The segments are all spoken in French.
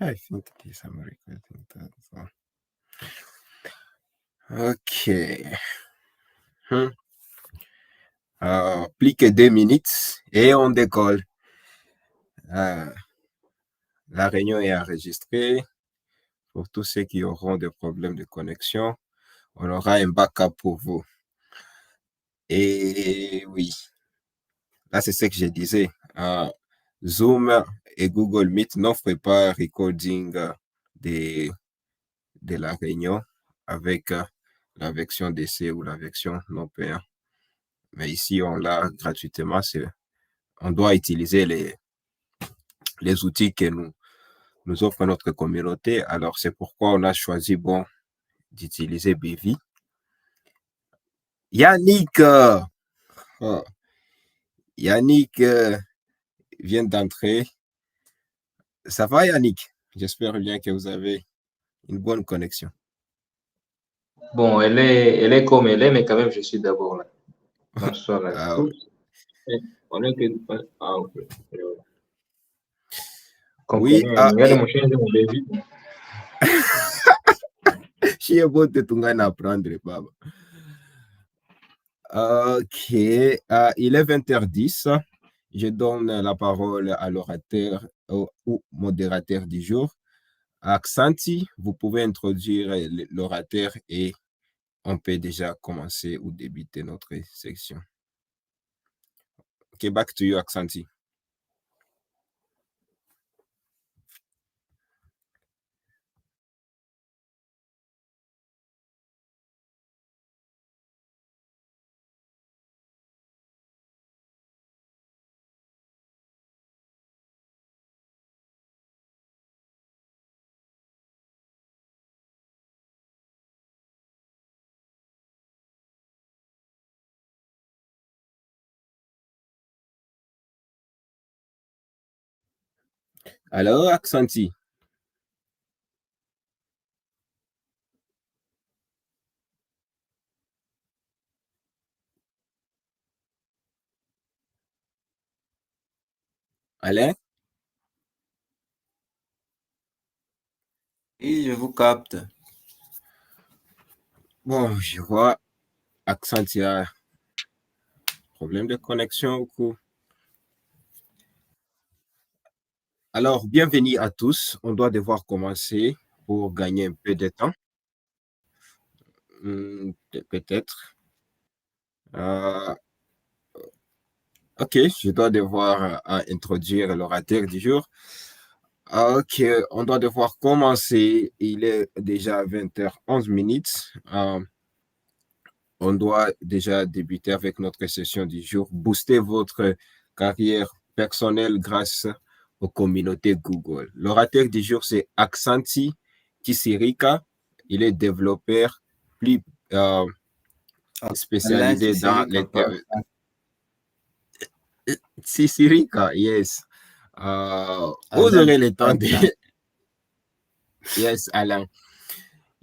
I think this I'm recording that. So. Ok. Hmm. Plus que 2 minutes et on décolle. La réunion est enregistrée. Pour tous ceux qui auront des problèmes de connexion, on aura un backup pour vous. Et oui, là c'est ce que je disais. Zoom et Google Meet n'offrent pas recording de la réunion avec la version d'essai ou la version non payante. Mais ici, on l'a gratuitement. On doit utiliser les outils que nous offre notre communauté. Alors, c'est pourquoi on a choisi, d'utiliser Bevi. Yannick, oh, Yannick vient d'entrer. Ça va, Yannick? J'espère bien que vous avez une bonne connexion. Bon, elle est comme elle est, mais quand même, je suis d'abord là. Bonsoir à tous. On est que... Ah, ok. Oui, Comprenez, regarde mon chien, mon bébé. je suis bon de tungana apprendre, Baba. Ok, il est 20h10. Je donne la parole à l'orateur ou modérateur du jour. Aksanti, vous pouvez introduire l'orateur et on peut déjà commencer ou débuter notre section. Ok, back to you, Aksanti. Alors, Aksanti. Alain? Oui, je vous capte. Bon, je vois Aksanti a problème de connexion au coup. Alors, bienvenue à tous. On doit devoir commencer pour gagner un peu de temps. Peut-être. Ok, je dois devoir introduire l'orateur du jour. Ok, on doit devoir commencer. Il est déjà 20h11. On doit déjà débuter avec notre session du jour. Booster votre carrière personnelle grâce aux communautés Google. L'orateur du jour, c'est Aksanti Kisirika. Il est développeur plus Alain spécialisé dans Tsirika, les... pas. Kisirika, yes. Vous Alain, aurez le temps de... Alain. Yes, Alain.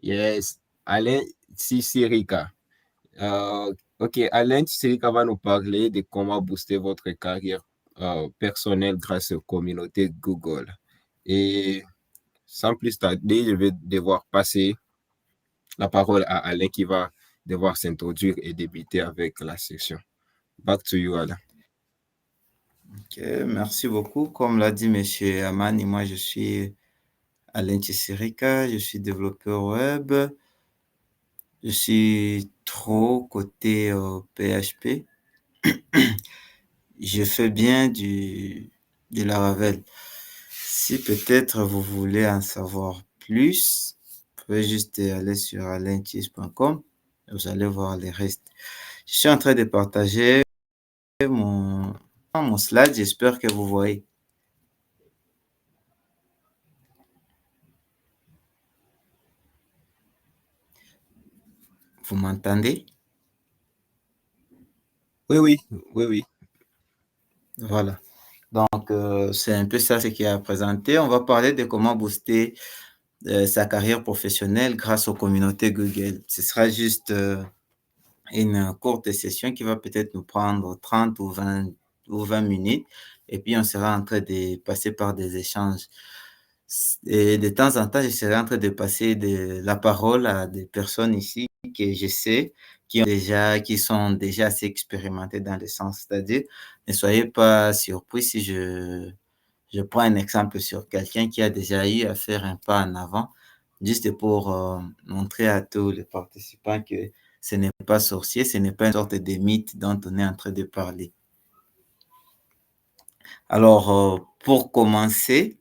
Yes, Alain Tsirika. Ok, Alain Tsirika va nous parler de comment booster votre carrière personnelle grâce aux communautés Google. Et sans plus tarder, je vais devoir passer la parole à Alain qui va devoir s'introduire et débuter avec la section. Back to you, Alain. Ok, merci beaucoup. Comme l'a dit M. Amani, moi je suis Alain Tsirika, je suis développeur web. Je suis trop côté PHP. Je fais bien de la Laravel. Si peut-être vous voulez en savoir plus, vous pouvez juste aller sur alaintis.com et vous allez voir les restes. Je suis en train de partager mon slide, j'espère que vous voyez. Vous m'entendez? Oui. Voilà. Donc, c'est un peu ça ce qui est à présenter. On va parler de comment booster sa carrière professionnelle grâce aux communautés Google. Ce sera juste une courte session qui va peut-être nous prendre 30 ou 20 minutes. Et puis, on sera en train de passer par des échanges. Et de temps en temps, je serai en train de passer la parole à des personnes ici que je sais qui sont déjà assez expérimentées dans le sens. C'est-à-dire, ne soyez pas surpris si je prends un exemple sur quelqu'un qui a déjà eu à faire un pas en avant, juste pour montrer à tous les participants que ce n'est pas sorcier, ce n'est pas une sorte de mythe dont on est en train de parler. Alors, pour commencer,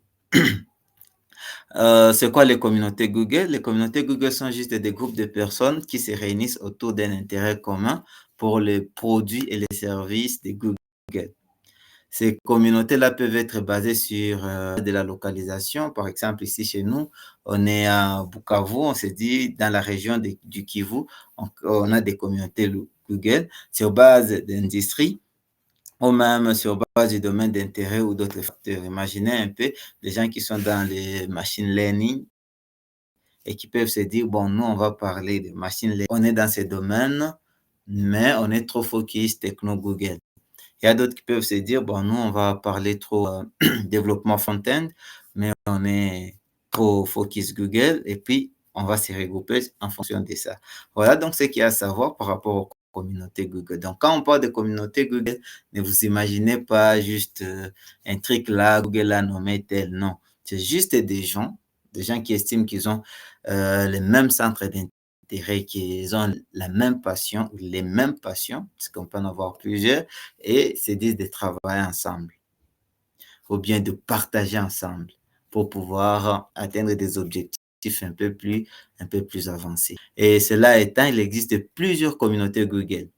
c'est quoi les communautés Google? Les communautés Google sont juste des groupes de personnes qui se réunissent autour d'un intérêt commun pour les produits et les services de Google. Ces communautés-là peuvent être basées sur de la localisation. Par exemple, ici chez nous, on est à Bukavu, on se dit dans la région du Kivu, on a des communautés Google sur base d'industrie ou même sur base du domaine d'intérêt ou d'autres facteurs. Imaginez un peu les gens qui sont dans les machine learning et qui peuvent se dire, bon, nous, on va parler de machine learning. On est dans ces domaines, mais on est trop focus techno Google. Il y a d'autres qui peuvent se dire, bon, nous, on va parler trop développement front-end, mais on est trop focus Google, et puis on va se regrouper en fonction de ça. Voilà donc ce qu'il y a à savoir par rapport aux communautés Google. Donc, quand on parle de communauté Google, ne vous imaginez pas juste un truc là, Google a nommé tel, non. C'est juste des gens qui estiment qu'ils ont les mêmes centres d'intérêt, qu'ils ont la même passion, les mêmes passions, parce qu'on peut en avoir plusieurs, et se disent de travailler ensemble, ou bien de partager ensemble pour pouvoir atteindre des objectifs un peu plus avancés. Et cela étant, il existe plusieurs communautés Google.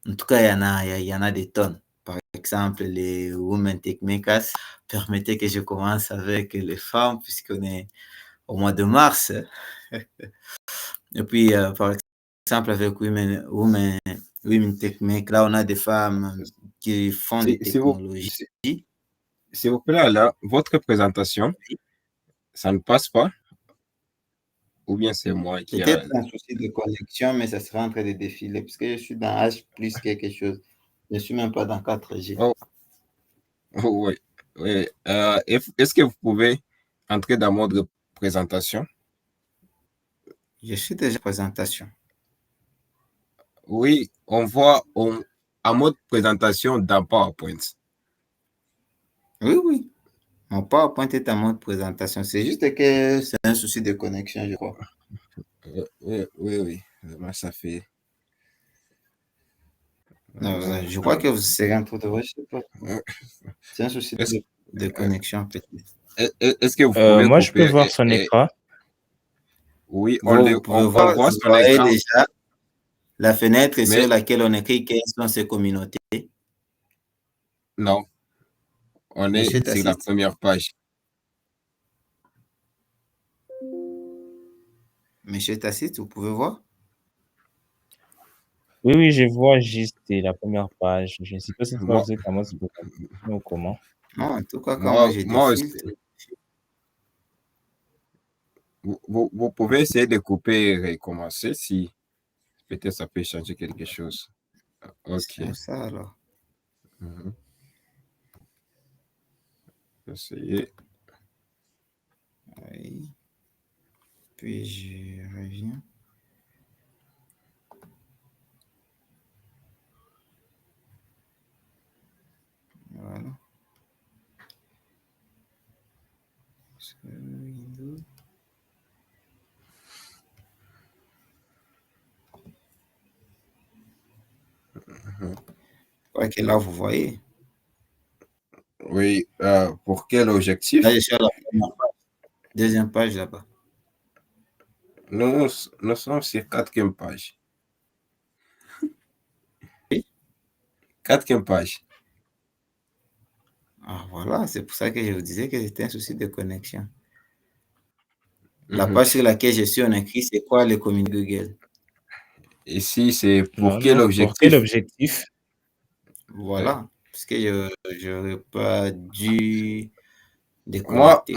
En tout cas, il y en a des tonnes. Par exemple, les Women Tech Makers. Permettez que je commence avec les femmes, puisqu'on est au mois de mars. Et puis, par exemple, avec Women Tech Makers, là, on a des femmes qui font des technologies. S'il vous plaît, là, votre présentation, ça ne passe pas? Ou bien c'est moi qui Peut-être un souci de connexion, mais ça sera en train de défiler, parce que je suis dans H plus quelque chose. Je ne suis même pas dans 4G. Oh, oui. Oui. Est-ce que vous pouvez entrer dans mode présentation? Je suis déjà en présentation. Oui, on voit en mode présentation dans PowerPoint. Oui. Mon PowerPoint est en mode présentation. C'est juste que c'est un souci de connexion, je crois. Oui. Moi, ça fait. Non, je crois que vous serez en train de voir, je sais pas. C'est un souci de connexion, peut-être. Est-ce que vous pouvez moi, couper, je peux voir son écran. Oui, Vous pouvez voir son écran. déjà la fenêtre sur laquelle on écrit quelles sont ces communautés. Non, on est sur la première page. Monsieur Tacite, vous pouvez voir? Oui, je vois juste la première page. Je ne sais pas si vous êtes en mode présentation ou comment. Non, en tout cas, quand moi j'ai des filtres. Vous pouvez essayer de couper et recommencer si peut-être ça peut changer quelque chose. Ok. C'est ça alors. Essayez. Oui. Puis je reviens. Voilà. Windows. Ok, là vous voyez. Oui, pour quel objectif? Là, je suis à la première page. Deuxième page là-bas. Nous sommes sur quatrième page. Oui. Quatrième page. Ah, voilà, c'est pour ça que je vous disais que c'était un souci de connexion. La page sur laquelle je suis, on écrit c'est quoi les communautés Google. Ici, c'est pour quel objectif? Pour quel objectif? Voilà, parce que je n'aurais pas dû déconnecter.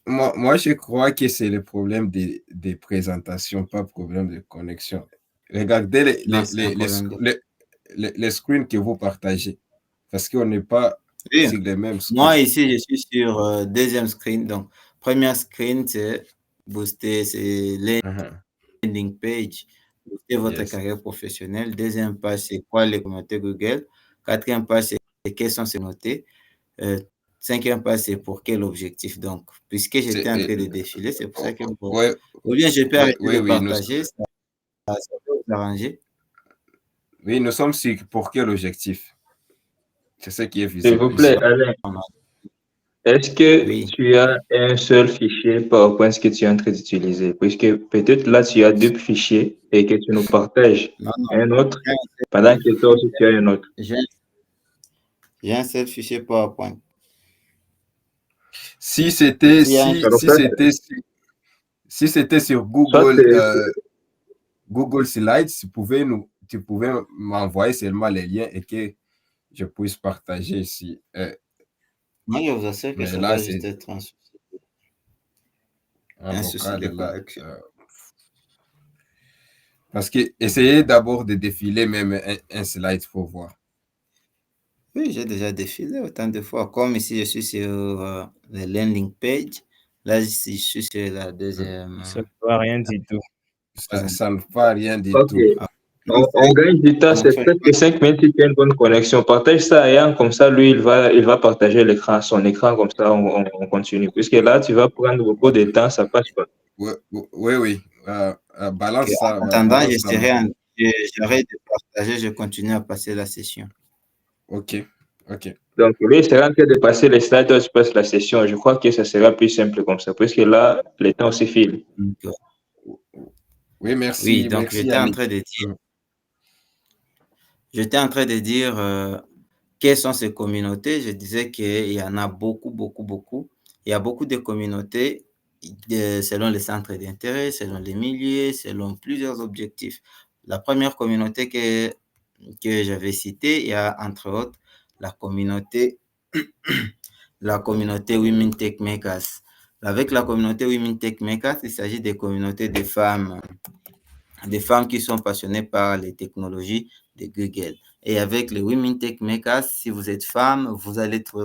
Moi, je crois que c'est le problème des présentations, pas le problème de connexion. Regardez les screens que vous partagez, parce qu'on n'est pas Oui. sur les mêmes screens. Moi, ici, je suis sur deuxième screen. Donc, première screen, c'est booster, c'est landing page, booster votre Yes. carrière professionnelle. Deuxième page, c'est quoi les communautés Google. Quatrième page, c'est quels sont ces notés. Cinquième page, c'est pour quel objectif. Donc, puisque j'étais en train de défiler, c'est pour ça que Ouais, ou bien je peux arrêter de oui, partager, ça peut vous arranger. oui, nous sommes sur pour quel objectif? C'est ce qui est S'il visible vous plaît, ici. Alain, est-ce que Oui. tu as un seul fichier PowerPoint que tu es en train d'utiliser? Puisque peut-être là, tu as deux fichiers et que tu nous partages Non, non. un autre, pendant que toi aussi, tu as un autre. J'ai un seul fichier PowerPoint. Si c'était si c'était sur Soit Google Slides, tu pouvais m'envoyer seulement les liens et que je puisse partager ici. Moi, je vous assure que Mais ça là, va juste c'est être un un souci local de là. connexion. Parce que essayez d'abord de défiler même un slide pour voir. Oui, j'ai déjà défilé autant de fois. Comme ici, je suis sur la landing page. Là, ici, je suis sur la deuxième Ça ne voit rien du tout. présentation. Ça ne fait rien du OK. tout. Ah, On gagne du temps, c'est connexion. presque 5 minutes si tu as une bonne connexion. Partage ça à Yann, comme ça, lui, il va partager l'écran, son écran, comme ça, on continue. Puisque là, tu vas prendre beaucoup de temps, ça passe pas. Oui, oui, oui. Ok. En attendant, Balance ça maintenant. j'arrête de partager, je continue à passer la session. OK, OK. Donc, lui, il sera en train de passer les slides, toi, tu passes la session. Je crois que ça sera plus simple comme ça, puisque là, le temps aussi file. Donc, Oui, oui, merci, donc merci Yannick. j'étais en train de dire quelles sont ces communautés. Je disais qu'il y en a beaucoup, beaucoup, beaucoup. Il y a beaucoup de communautés selon les centres d'intérêt, selon les milieux, selon plusieurs objectifs. La première communauté que j'avais citée, il y a entre autres la communauté, la communauté Women Tech Makers. Avec la communauté Women Tech Makers, il s'agit des communautés des femmes qui sont passionnées par les technologies de Google. Et avec les Women Tech Makers, si vous êtes femme, vous allez trouver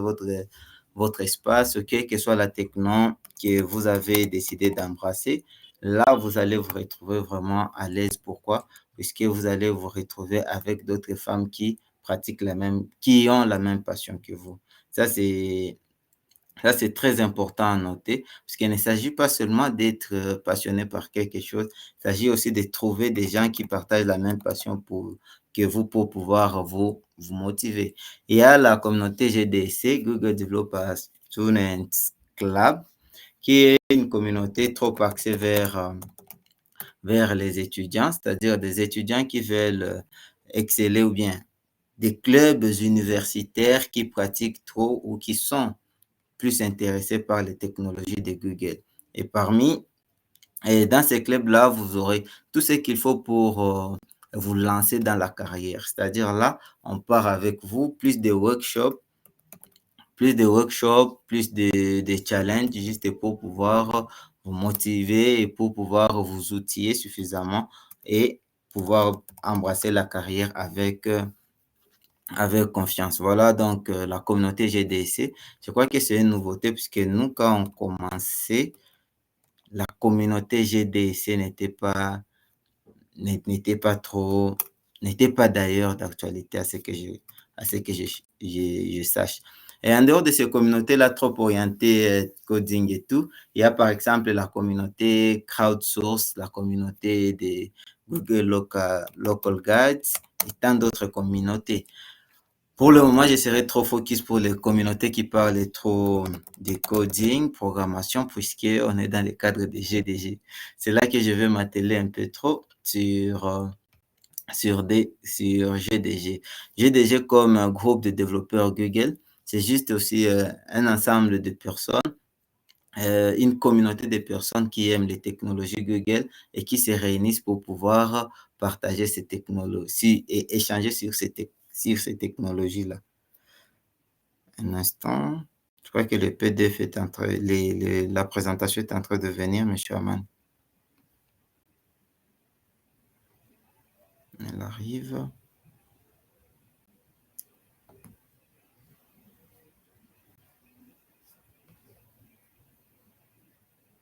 votre espace, quelle que soit la techno que vous avez décidé d'embrasser. Là, vous allez vous retrouver vraiment à l'aise. Pourquoi? Puisque vous allez vous retrouver avec d'autres femmes qui pratiquent qui ont la même passion que vous. Ça, c'est très important à noter, parce qu'il ne s'agit pas seulement d'être passionné par quelque chose, il s'agit aussi de trouver des gens qui partagent la même passion que vous pour pouvoir vous motiver. Il y a la communauté GDC, Google Developer Students Club, qui est une communauté trop axée vers les étudiants, c'est-à-dire des étudiants qui veulent exceller ou bien des clubs universitaires qui pratiquent trop ou qui sont plus intéressés par les technologies de Google. Et dans ces clubs-là, vous aurez tout ce qu'il faut pour vous lancer dans la carrière. C'est-à-dire là, on part avec vous, plus de workshops, plus de challenges, juste pour pouvoir vous motiver et pour pouvoir vous outiller suffisamment et pouvoir embrasser la carrière avec confiance. Voilà donc la communauté GDC. Je crois que c'est une nouveauté puisque nous, quand on commençait, la communauté GDC n'était pas d'ailleurs d'actualité à ce que je sache. Et en dehors de ces communautés-là trop orientées coding et tout, il y a par exemple la communauté crowdsource, la communauté des Google Local Guides et tant d'autres communautés. Pour le moment, je serai trop focus pour les communautés qui parlent trop de coding, programmation, puisqu'on est dans le cadre des GDG. C'est là que je vais m'atteler un peu trop sur GDG. GDG comme un groupe de développeurs Google, c'est juste aussi un ensemble de personnes, une communauté de personnes qui aiment les technologies Google et qui se réunissent pour pouvoir partager ces technologies et échanger sur ces technologies-là. Un instant. Je crois que le PDF est en train, la présentation est en train de venir, monsieur Aman. Elle arrive.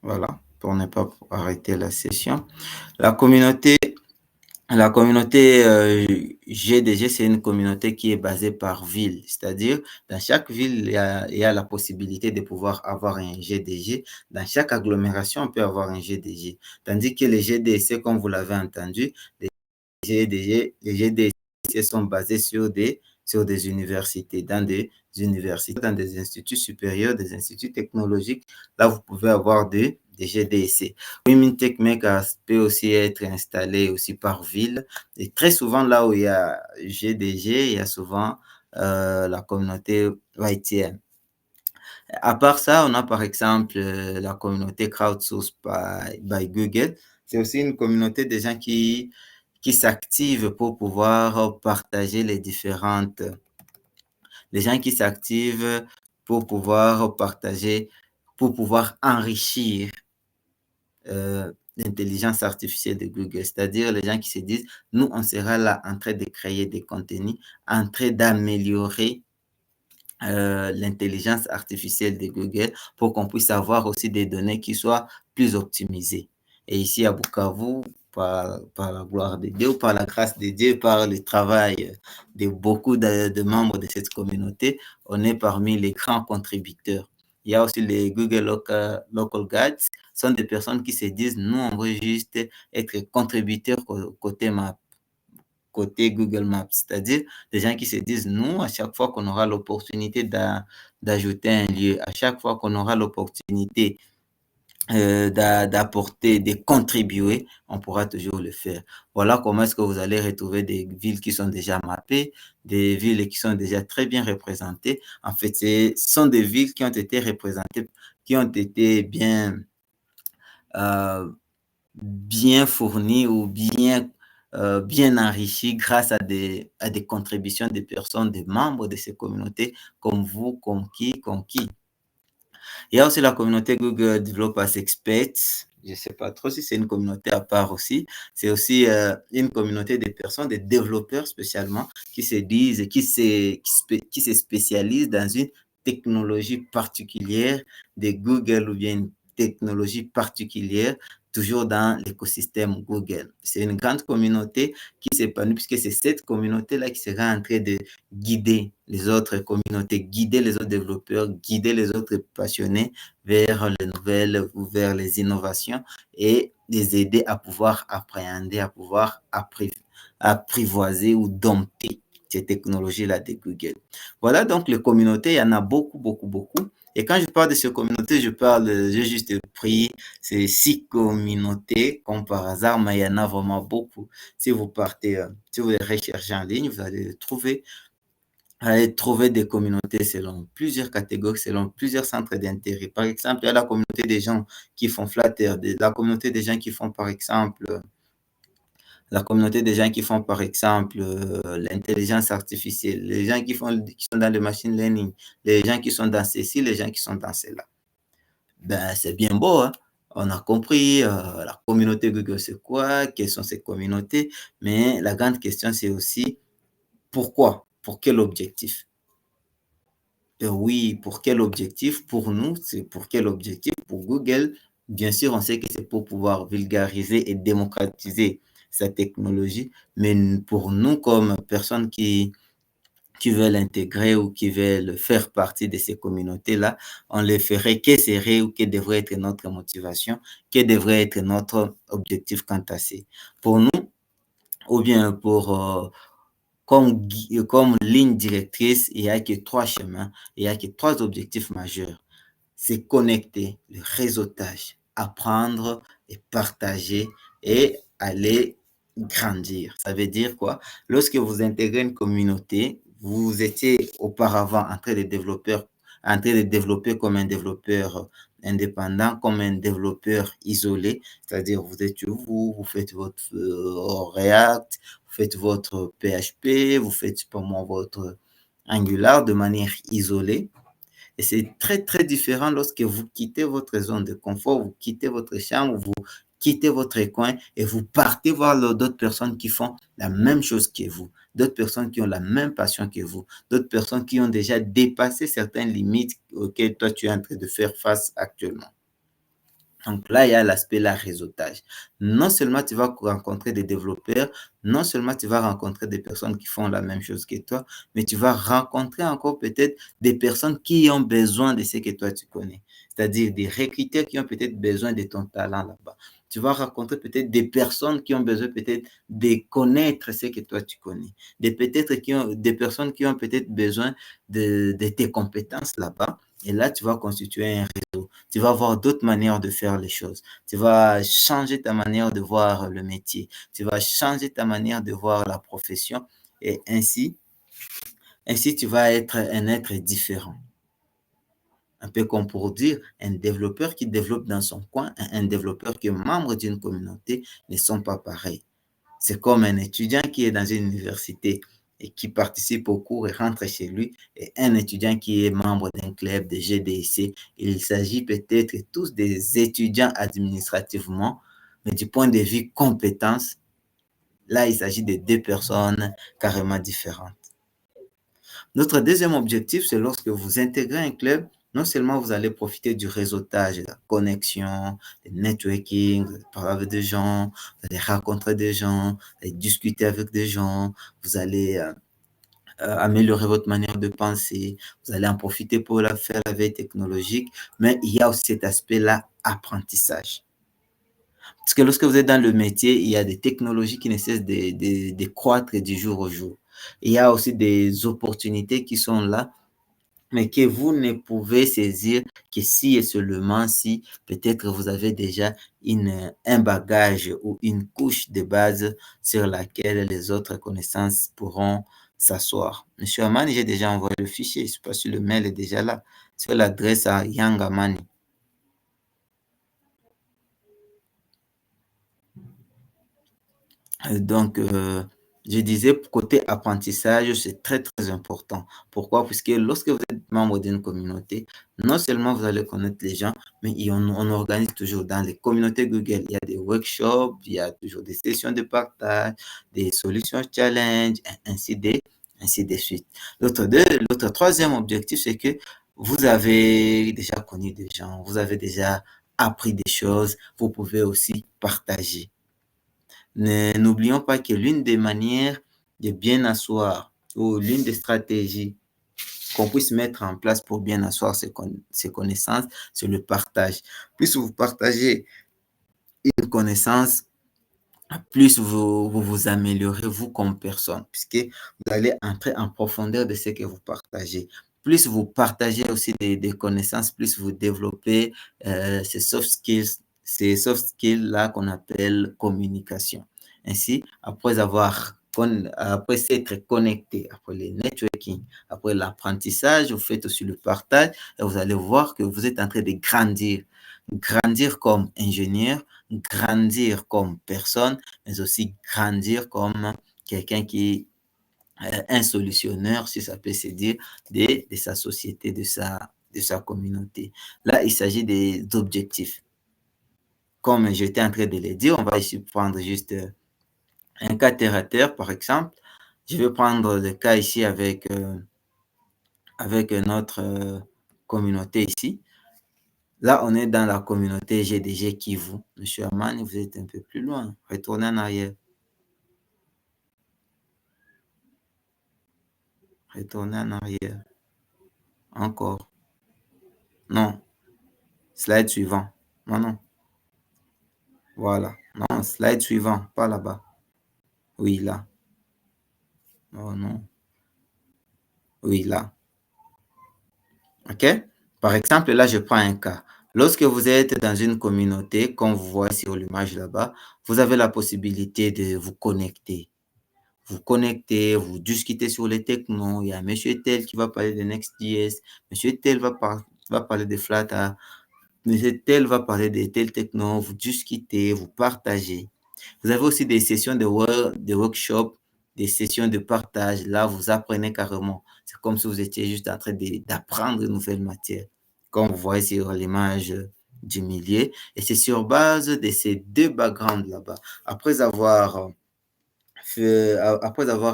Voilà, pour ne pas arrêter la session. La communauté GDG, c'est une communauté qui est basée par ville, c'est-à-dire dans chaque ville, il y a la possibilité de pouvoir avoir un GDG. Dans chaque agglomération, on peut avoir un GDG. Tandis que les GDC, comme vous l'avez entendu, les GDC sont basés sur des universités, dans des instituts supérieurs, des instituts technologiques. Là, vous pouvez avoir des GDC. Women Tech Makers peut aussi être installé aussi par ville. Et très souvent, là où il y a GDG, il y a souvent la communauté YTM. À part ça, on a par exemple la communauté Crowdsource by Google. C'est aussi une communauté de gens qui s'activent pour pouvoir partager les gens qui s'activent pour pouvoir partager, pour pouvoir enrichir l'intelligence artificielle de Google, c'est-à-dire les gens qui se disent, nous, on sera là en train de créer des contenus, en train d'améliorer l'intelligence artificielle de Google pour qu'on puisse avoir aussi des données qui soient plus optimisées. Et ici à Bukavu, par la gloire de Dieu, par la grâce de Dieu, par le travail de beaucoup de membres de cette communauté, on est parmi les grands contributeurs. Il y a aussi les Google Local Guides, sont des personnes qui se disent, nous, on veut juste être contributeurs côté Google Maps, c'est-à-dire des gens qui se disent, nous, à chaque fois qu'on aura l'opportunité d'ajouter un lieu, à chaque fois qu'on aura l'opportunité d'apporter, de contribuer, on pourra toujours le faire. Voilà comment est-ce que vous allez retrouver des villes qui sont déjà mappées, des villes qui sont déjà très bien représentées. En fait, ce sont des villes qui ont été représentées, qui ont été bien fournies ou bien enrichies grâce à des contributions des personnes, des membres de ces communautés, comme vous, comme qui. Il y a aussi la communauté Google Developers Experts. Je ne sais pas trop si c'est une communauté à part aussi. C'est aussi une communauté de personnes, des développeurs spécialement, qui se disent, qui se spécialisent dans une technologie particulière de Google ou bien une technologie particulière, toujours dans l'écosystème Google. C'est une grande communauté qui s'épanouit, puisque c'est cette communauté-là qui sera en train de guider les autres communautés, guider les autres développeurs, guider les autres passionnés vers les nouvelles ou vers les innovations et les aider à pouvoir appréhender, à pouvoir apprivoiser ou dompter ces technologies-là de Google. Voilà donc les communautés, il y en a beaucoup, beaucoup, beaucoup. Et quand je parle de ces communautés, j'ai juste pris ces 6 communautés comme par hasard, mais il y en a vraiment beaucoup. Si vous si vous les recherchez en ligne, vous allez trouver des communautés selon plusieurs catégories, selon plusieurs centres d'intérêt. Par exemple, il y a la communauté des gens qui font Flutter, la communauté des gens qui font par exemple l'intelligence artificielle, les gens qui sont dans le machine learning, les gens qui sont dans ceci, les gens qui sont dans cela. Ben, c'est bien beau, hein? On a compris la communauté Google, c'est quoi, quelles sont ces communautés, mais la grande question, c'est aussi pourquoi, pour quel objectif? Et oui, pour quel objectif? Pour nous, c'est pour quel objectif? Pour Google, bien sûr, on sait que c'est pour pouvoir vulgariser et démocratiser sa technologie, mais pour nous, comme personnes qui veulent intégrer ou qui veulent faire partie de ces communautés-là, on les ferait, quelle serait ou quelle devrait être notre motivation, quel devrait être notre objectif quant à ça. Pour nous, ou bien comme ligne directrice, il n'y a que 3 chemins, il n'y a que 3 objectifs majeurs. C'est connecter, le réseautage, apprendre et partager et aller grandir. Ça veut dire quoi? Lorsque vous intégrez une communauté, vous étiez auparavant en train de développer comme un développeur indépendant, comme un développeur isolé, c'est-à-dire vous êtes vous faites votre React, vous faites votre PHP, vous faites pour moi votre Angular de manière isolée. Et c'est très, très différent lorsque vous quittez votre zone de confort, vous quittez votre chambre, vous quittez votre coin et vous partez voir d'autres personnes qui font la même chose que vous, d'autres personnes qui ont la même passion que vous, d'autres personnes qui ont déjà dépassé certaines limites auxquelles toi tu es en train de faire face actuellement. Donc là, il y a l'aspect là, réseautage. Non seulement tu vas rencontrer des développeurs, non seulement tu vas rencontrer des personnes qui font la même chose que toi, mais tu vas rencontrer encore peut-être des personnes qui ont besoin de ce que toi tu connais. C'est-à-dire des recruteurs qui ont peut-être besoin de ton talent là-bas. Tu vas rencontrer peut-être des personnes qui ont besoin peut-être de connaître ce que toi tu connais. Des personnes qui ont peut-être besoin de tes compétences là-bas. Et là, tu vas constituer un réseau. Tu vas avoir d'autres manières de faire les choses. Tu vas changer ta manière de voir le métier. Tu vas changer ta manière de voir la profession. Et ainsi tu vas être un être différent. Un peu comme pour dire, un développeur qui développe dans son coin et un développeur qui est membre d'une communauté ne sont pas pareils. C'est comme un étudiant qui est dans une université et qui participe au cours et rentre chez lui, et un étudiant qui est membre d'un club de GDC. Il s'agit peut-être tous des étudiants administrativement, mais du point de vue compétences, là, il s'agit de deux personnes carrément différentes. Notre deuxième objectif, c'est lorsque vous intégrez un club, non seulement vous allez profiter du réseautage, de la connexion, du networking, vous allez parler avec des gens, vous allez rencontrer des gens, vous allez discuter avec des gens, vous allez améliorer votre manière de penser, vous allez en profiter pour faire la veille technologique, mais il y a aussi cet aspect-là, apprentissage. Parce que lorsque vous êtes dans le métier, il y a des technologies qui ne cessent de croître du jour au jour. Il y a aussi des opportunités qui sont là, mais que vous ne pouvez saisir que si et seulement si peut-être vous avez déjà un bagage ou une couche de base sur laquelle les autres connaissances pourront s'asseoir. Monsieur Amani, j'ai déjà envoyé le fichier, je ne sais pas si le mail est déjà là, sur l'adresse à Yang Amani. Donc, je disais, côté apprentissage, c'est très, très important. Pourquoi? Puisque lorsque vous êtes membre d'une communauté, non seulement vous allez connaître les gens, mais on organise toujours dans les communautés Google, il y a des workshops, il y a toujours des sessions de partage, des solutions challenge, ainsi de suite. L'autre troisième objectif, c'est que vous avez déjà connu des gens, vous avez déjà appris des choses, vous pouvez aussi partager. N'oublions pas que l'une des manières de bien asseoir ou l'une des stratégies qu'on puisse mettre en place pour bien asseoir ces connaissances, c'est le partage. Plus vous partagez une connaissance, plus vous améliorez vous comme personne, puisque vous allez entrer en profondeur de ce que vous partagez. Plus vous partagez aussi des connaissances, plus vous développez ces soft skills-là qu'on appelle communication. Ainsi, après s'être connecté, après le networking, après l'apprentissage, vous faites aussi le partage et vous allez voir que vous êtes en train de grandir. Grandir comme ingénieur, grandir comme personne, mais aussi grandir comme quelqu'un qui est un solutionneur, si ça peut se dire, de sa société, de sa communauté. Là, il s'agit des objectifs. Comme j'étais en train de le dire, on va ici prendre juste un cas terre à terre, par exemple. Je vais prendre le cas ici avec notre communauté ici. Là, on est dans la communauté GDG Kivu. Monsieur Amani, vous êtes un peu plus loin. Retournez en arrière. Retournez en arrière. Encore. Non. Slide suivant. Non. Voilà. Non, slide suivant. Pas là-bas. Oui, là. Oh non. Oui, là. OK? Par exemple, là, je prends un cas. Lorsque vous êtes dans une communauté, comme vous voyez sur l'image là-bas, vous avez la possibilité de vous connecter. Vous discutez sur les technos. Il y a monsieur tel qui va parler de Next.js, monsieur tel va parler de Flutter, monsieur tel va parler de tel techno. Vous discutez, vous partagez. Vous avez aussi des sessions de workshop, des sessions de partage. Là, vous apprenez carrément. C'est comme si vous étiez juste en train d'apprendre une nouvelle matière, comme vous voyez sur l'image du milieu. Et c'est sur base de ces deux backgrounds là-bas. Après avoir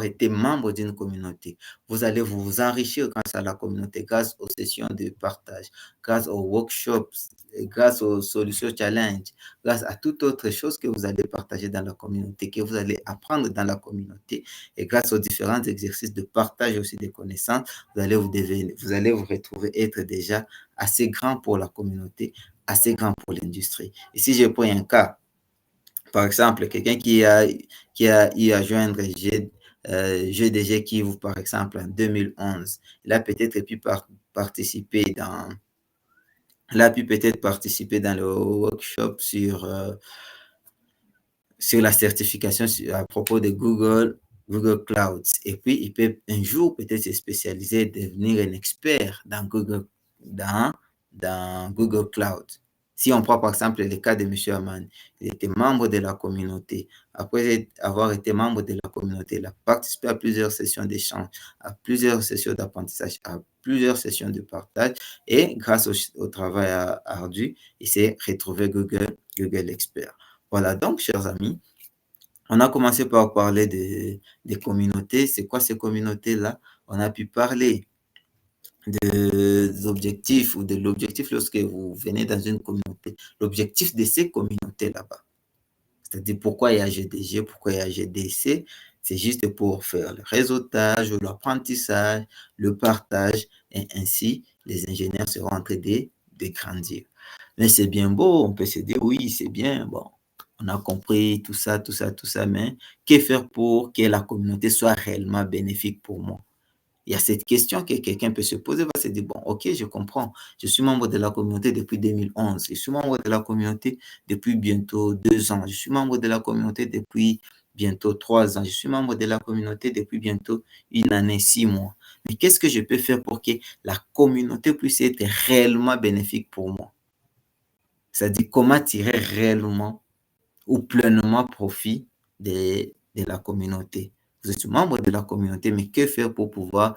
été membre d'une communauté, vous allez vous enrichir grâce à la communauté, grâce aux sessions de partage, grâce aux workshops grâce aux solutions challenge, grâce à toute autre chose que vous allez partager dans la communauté, que vous allez apprendre dans la communauté, et grâce aux différents exercices de partage aussi des connaissances, vous allez vous retrouver être déjà assez grand pour la communauté, assez grand pour l'industrie. Et si je prends un cas, par exemple, quelqu'un qui a eu à joindre GDG Kivu, par exemple, en 2011, il a peut-être pu participer dans le workshop sur la certification à propos de Google Clouds. Et puis, il peut un jour peut-être se spécialiser, devenir un expert dans Google Cloud. Si on prend par exemple le cas de M. Aman, il était membre de la communauté. Après avoir été membre de la communauté, il a participé à plusieurs sessions d'échange, à plusieurs sessions d'apprentissage, à plusieurs sessions de partage. Et grâce au travail ardu, il s'est retrouvé Google Expert. Voilà, donc, chers amis, on a commencé par parler des communautés. C'est quoi ces communautés-là? On a pu parler des objectifs ou de l'objectif lorsque vous venez dans une communauté. L'objectif de ces communautés là-bas. C'est-à-dire pourquoi il y a GDG, pourquoi il y a GDC. C'est juste pour faire le réseautage, l'apprentissage, le partage, et ainsi, les ingénieurs seront en train de grandir. Mais c'est bien beau, on peut se dire, oui, c'est bien, bon, on a compris tout ça, mais que faire pour que la communauté soit réellement bénéfique pour moi? Il y a cette question que quelqu'un peut se poser, va se dire, bon, ok, je comprends, je suis membre de la communauté depuis 2011, je suis membre de la communauté depuis bientôt 2 ans, je suis membre de la communauté depuis bientôt 3 ans, je suis membre de la communauté depuis bientôt 1 année, 6 mois. Mais qu'est-ce que je peux faire pour que la communauté puisse être réellement bénéfique pour moi? C'est-à-dire comment tirer réellement ou pleinement profit de la communauté. Vous êtes membre de la communauté, mais que faire pour pouvoir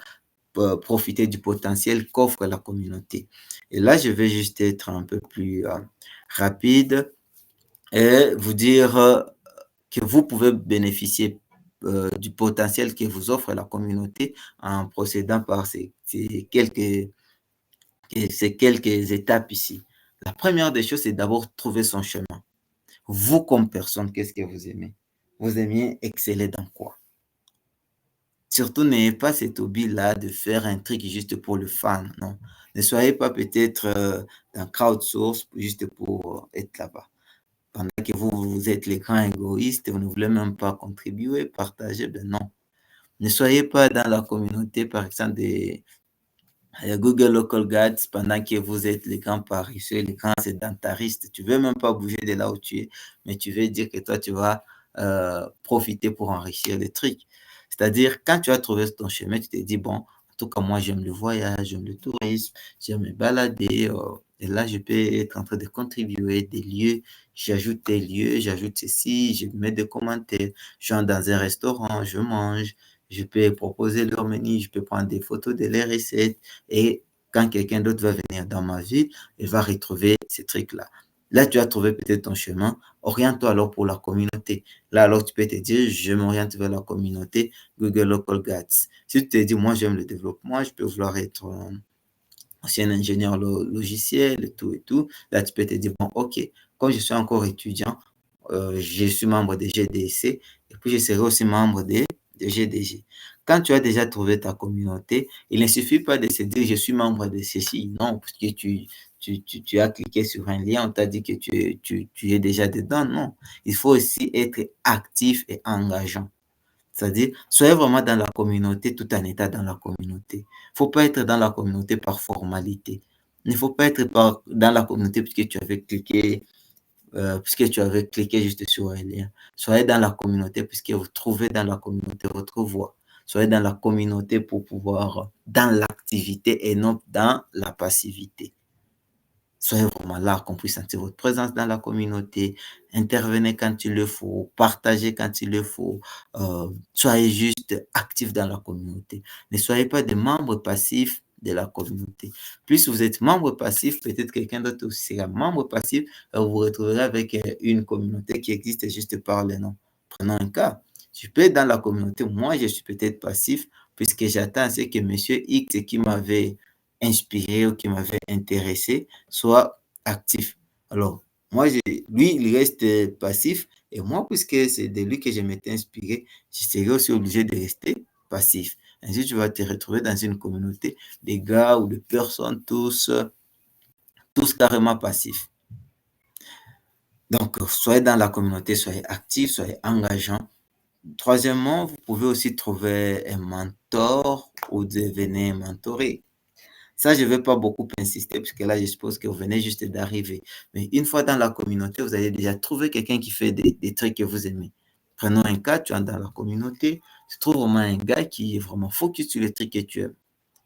profiter du potentiel qu'offre la communauté? Et là, je vais juste être un peu plus rapide et vous dire que vous pouvez bénéficier du potentiel que vous offre la communauté en procédant par ces quelques étapes ici. La première des choses, c'est d'abord trouver son chemin. Vous, comme personne, qu'est-ce que vous aimez? Vous aimez exceller dans quoi? Surtout, n'ayez pas cette hobby-là de faire un truc juste pour le fan, non. Ne soyez pas peut-être dans crowdsource juste pour être là-bas. Pendant que vous êtes les grands égoïstes, vous ne voulez même pas contribuer, partager, ben non. Ne soyez pas dans la communauté, par exemple, des Google Local Guides pendant que vous êtes les grands paresseux, les grands sédentaristes. Tu ne veux même pas bouger de là où tu es, mais tu veux dire que toi, tu vas profiter pour enrichir le truc. C'est-à-dire, quand tu as trouvé ton chemin, tu te dis, bon, en tout cas, moi, j'aime le voyage, j'aime le tourisme, j'aime me balader. Et là, je peux être en train de contribuer des lieux. J'ajoute des lieux, j'ajoute ceci, je mets des commentaires. Je suis dans un restaurant, je mange. Je peux proposer leur menu, je peux prendre des photos de leurs recettes et quand quelqu'un d'autre va venir dans ma ville, il va retrouver ces trucs-là. Là, tu as trouvé peut-être ton chemin. Oriente-toi alors pour la communauté. Là, alors, tu peux te dire, je m'oriente vers la communauté Google Local Guides. Si tu te dis, moi, j'aime le développement, je peux vouloir être aussi un ingénieur logiciel et tout. Là, tu peux te dire, bon, OK, comme je suis encore étudiant, je suis membre de GDC et puis je serai aussi membre de GDG. Quand tu as déjà trouvé ta communauté, il ne suffit pas de se dire je suis membre de ceci. Non, parce que tu as cliqué sur un lien, on t'a dit que tu es déjà dedans. Non, il faut aussi être actif et engageant. C'est-à-dire, soyez vraiment dans la communauté tout en étant dans la communauté. Il ne faut pas être dans la communauté par formalité. Il ne faut pas être dans la communauté puisque tu avais cliqué juste sur un lien. Soyez dans la communauté puisque vous trouvez dans la communauté votre voie. Soyez dans la communauté pour pouvoir, dans l'activité et non dans la passivité. Soyez vraiment là, qu'on puisse sentir votre présence dans la communauté. Intervenez quand il le faut, partagez quand il le faut. Soyez juste actifs dans la communauté. Ne soyez pas des membres passifs de la communauté. Plus vous êtes membre passif, peut-être quelqu'un d'autre aussi sera membre passif, vous vous retrouverez avec une communauté qui existe juste par le nom. Prenons un cas. Je peux être dans la communauté, moi je suis peut-être passif, puisque j'attends que M. X qui m'avait inspiré ou qui m'avait intéressé soit actif. Alors, moi, lui, il reste passif. Et moi, puisque c'est de lui que je m'étais inspiré, je serais aussi obligé de rester passif. Ainsi, tu vas te retrouver dans une communauté de gars ou de personnes tous carrément passifs. Donc, soyez dans la communauté, soyez actifs, soyez engageants. Troisièmement, vous pouvez aussi trouver un mentor ou devenir mentoré. Ça, je ne vais pas beaucoup insister, parce que là, je suppose que vous venez juste d'arriver. Mais une fois dans la communauté, vous allez déjà trouver quelqu'un qui fait des trucs que vous aimez. Prenons un cas, tu es dans la communauté, tu trouves vraiment un gars qui est vraiment focus sur les trucs que tu aimes.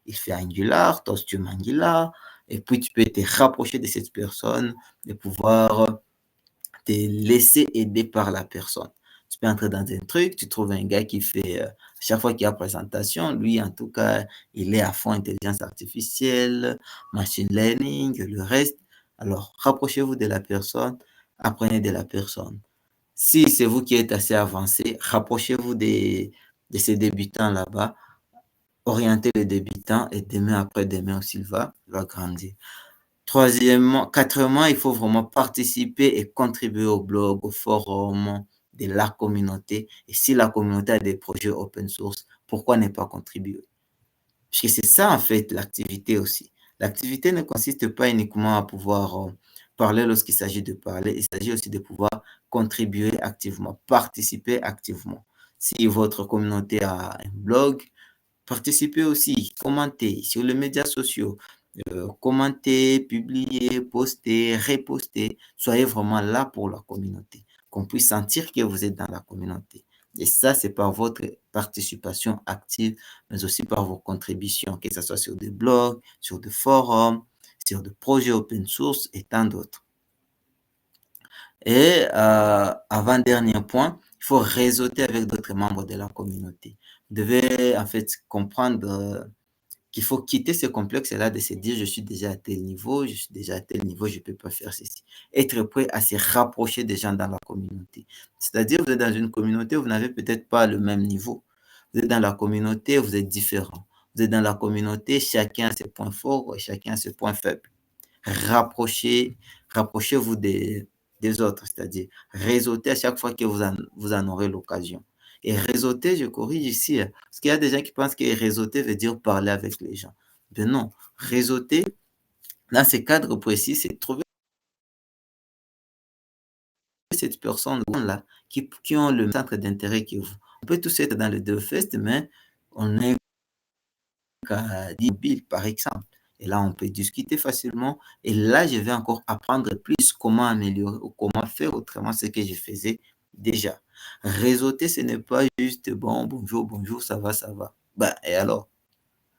Il fait Angular, toi tu aimes Angular, et puis tu peux te rapprocher de cette personne, de pouvoir te laisser aider par la personne. Tu peux entrer dans un truc, tu trouves un gars qui fait, chaque fois qu'il y a présentation, lui, en tout cas, il est à fond intelligence artificielle, machine learning, le reste. Alors, rapprochez-vous de la personne, apprenez de la personne. Si c'est vous qui êtes assez avancé, rapprochez-vous de ces débutants là-bas, orientez le débutant et demain après demain aussi, il va grandir. Quatrièmement, il faut vraiment participer et contribuer au blog, au forum de la communauté. Et si la communauté a des projets open source, pourquoi ne pas contribuer? Parce que c'est ça, en fait, l'activité aussi. L'activité ne consiste pas uniquement à pouvoir parler lorsqu'il s'agit de parler, il s'agit aussi de pouvoir contribuer activement, participer activement. Si votre communauté a un blog, participez aussi, commentez sur les médias sociaux, commentez, publiez, postez, repostez. Soyez vraiment là pour la communauté, qu'on puisse sentir que vous êtes dans la communauté. Et ça, c'est par votre participation active, mais aussi par vos contributions, que ce soit sur des blogs, sur des forums, sur des projets open source et tant d'autres. Et avant-dernier point, il faut réseauter avec d'autres membres de la communauté. Vous devez en fait comprendre qu'il faut quitter ce complexe-là de se dire je suis déjà à tel niveau, je suis déjà à tel niveau, je ne peux pas faire ceci. Être prêt à se rapprocher des gens dans la communauté. C'est-à-dire, vous êtes dans une communauté, vous n'avez peut-être pas le même niveau. Vous êtes dans la communauté, vous êtes différent. Vous êtes dans la communauté, chacun a ses points forts et chacun a ses points faibles. Rapprochez-vous des autres, c'est-à-dire réseautez à chaque fois que vous en aurez l'occasion. Et réseauter, je corrige ici, parce qu'il y a des gens qui pensent que réseauter veut dire parler avec les gens. Mais non, réseauter, dans ce cadre précis, c'est trouver cette personne-là qui ont le centre d'intérêt que vous. On peut tous être dans le DevFest, mais on est qu'à 10 000, par exemple. Et là, on peut discuter facilement. Et là, je vais encore apprendre plus comment améliorer ou comment faire autrement ce que je faisais déjà. Réseauter, ce n'est pas juste bon, bonjour, bonjour, ça va, ça va. Ben, et alors?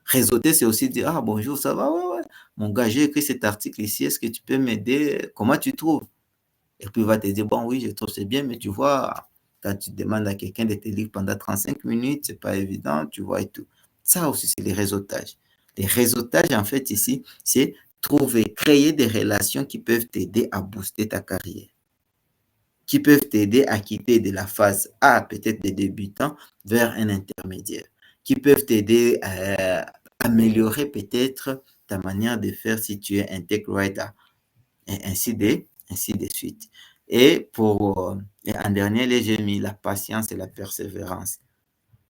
Réseauter, c'est aussi dire, ah, bonjour, ça va, ouais, ouais. Mon gars, j'ai écrit cet article ici, est-ce que tu peux m'aider? Comment tu trouves? Et puis, il va te dire, bon, oui, je trouve c'est bien, mais tu vois, quand tu demandes à quelqu'un de te lire pendant 35 minutes, c'est pas évident, tu vois, et tout. Ça aussi, c'est les réseautages. Les réseautages, en fait, ici, c'est trouver, créer des relations qui peuvent t'aider à booster ta carrière, qui peuvent t'aider à quitter de la phase A, peut-être des débutants, vers un intermédiaire, qui peuvent t'aider à améliorer peut-être ta manière de faire si tu es un tech writer, et ainsi de suite. Et en dernier, j'ai mis la patience et la persévérance.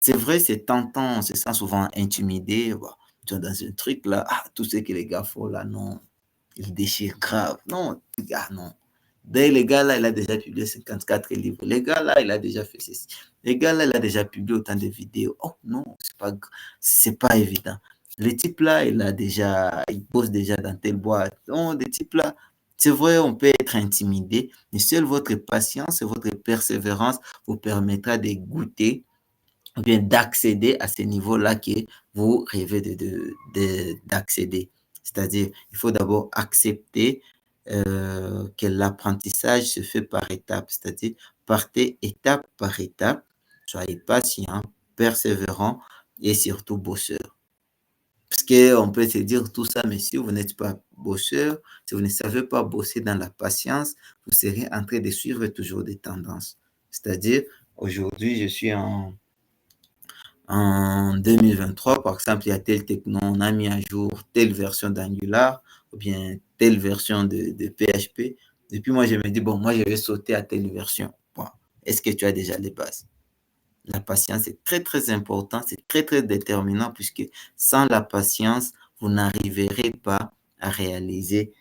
C'est vrai, c'est tentant, on se sent souvent intimidé. Bah, tu es dans un truc là, ah, tout ce que les gars font là, non, ils déchirent grave. Non, les gars, non. Dès les gars là, il a déjà publié 54 livres. Les gars là, il a déjà fait ceci. Les gars là, il a déjà publié autant de vidéos. Oh non, c'est pas évident. Le type là, il bosse déjà dans telle boîte. Non, des types là, c'est vrai, on peut être intimidé, mais seule votre patience et votre persévérance vous permettra de goûter ou bien d'accéder à ce niveau-là que vous rêvez d'accéder. C'est-à-dire, il faut d'abord accepter que l'apprentissage se fait par étapes, c'est-à-dire partez étape par étape, soyez patient, persévérant et surtout bosseur. Parce qu'on peut se dire tout ça, mais si vous n'êtes pas bosseur, si vous ne savez pas bosser dans la patience, vous serez en train de suivre toujours des tendances. C'est-à-dire, aujourd'hui, je suis en 2023, par exemple, il y a tel techno, on a mis à jour telle version d'Angular ou bien telle version de PHP. Et puis moi, je me dis, bon, moi, je vais sauter à telle version. Bon, est-ce que tu as déjà les bases? La patience est très, très important, c'est très, très déterminant puisque sans la patience, vous n'arriverez pas à réaliser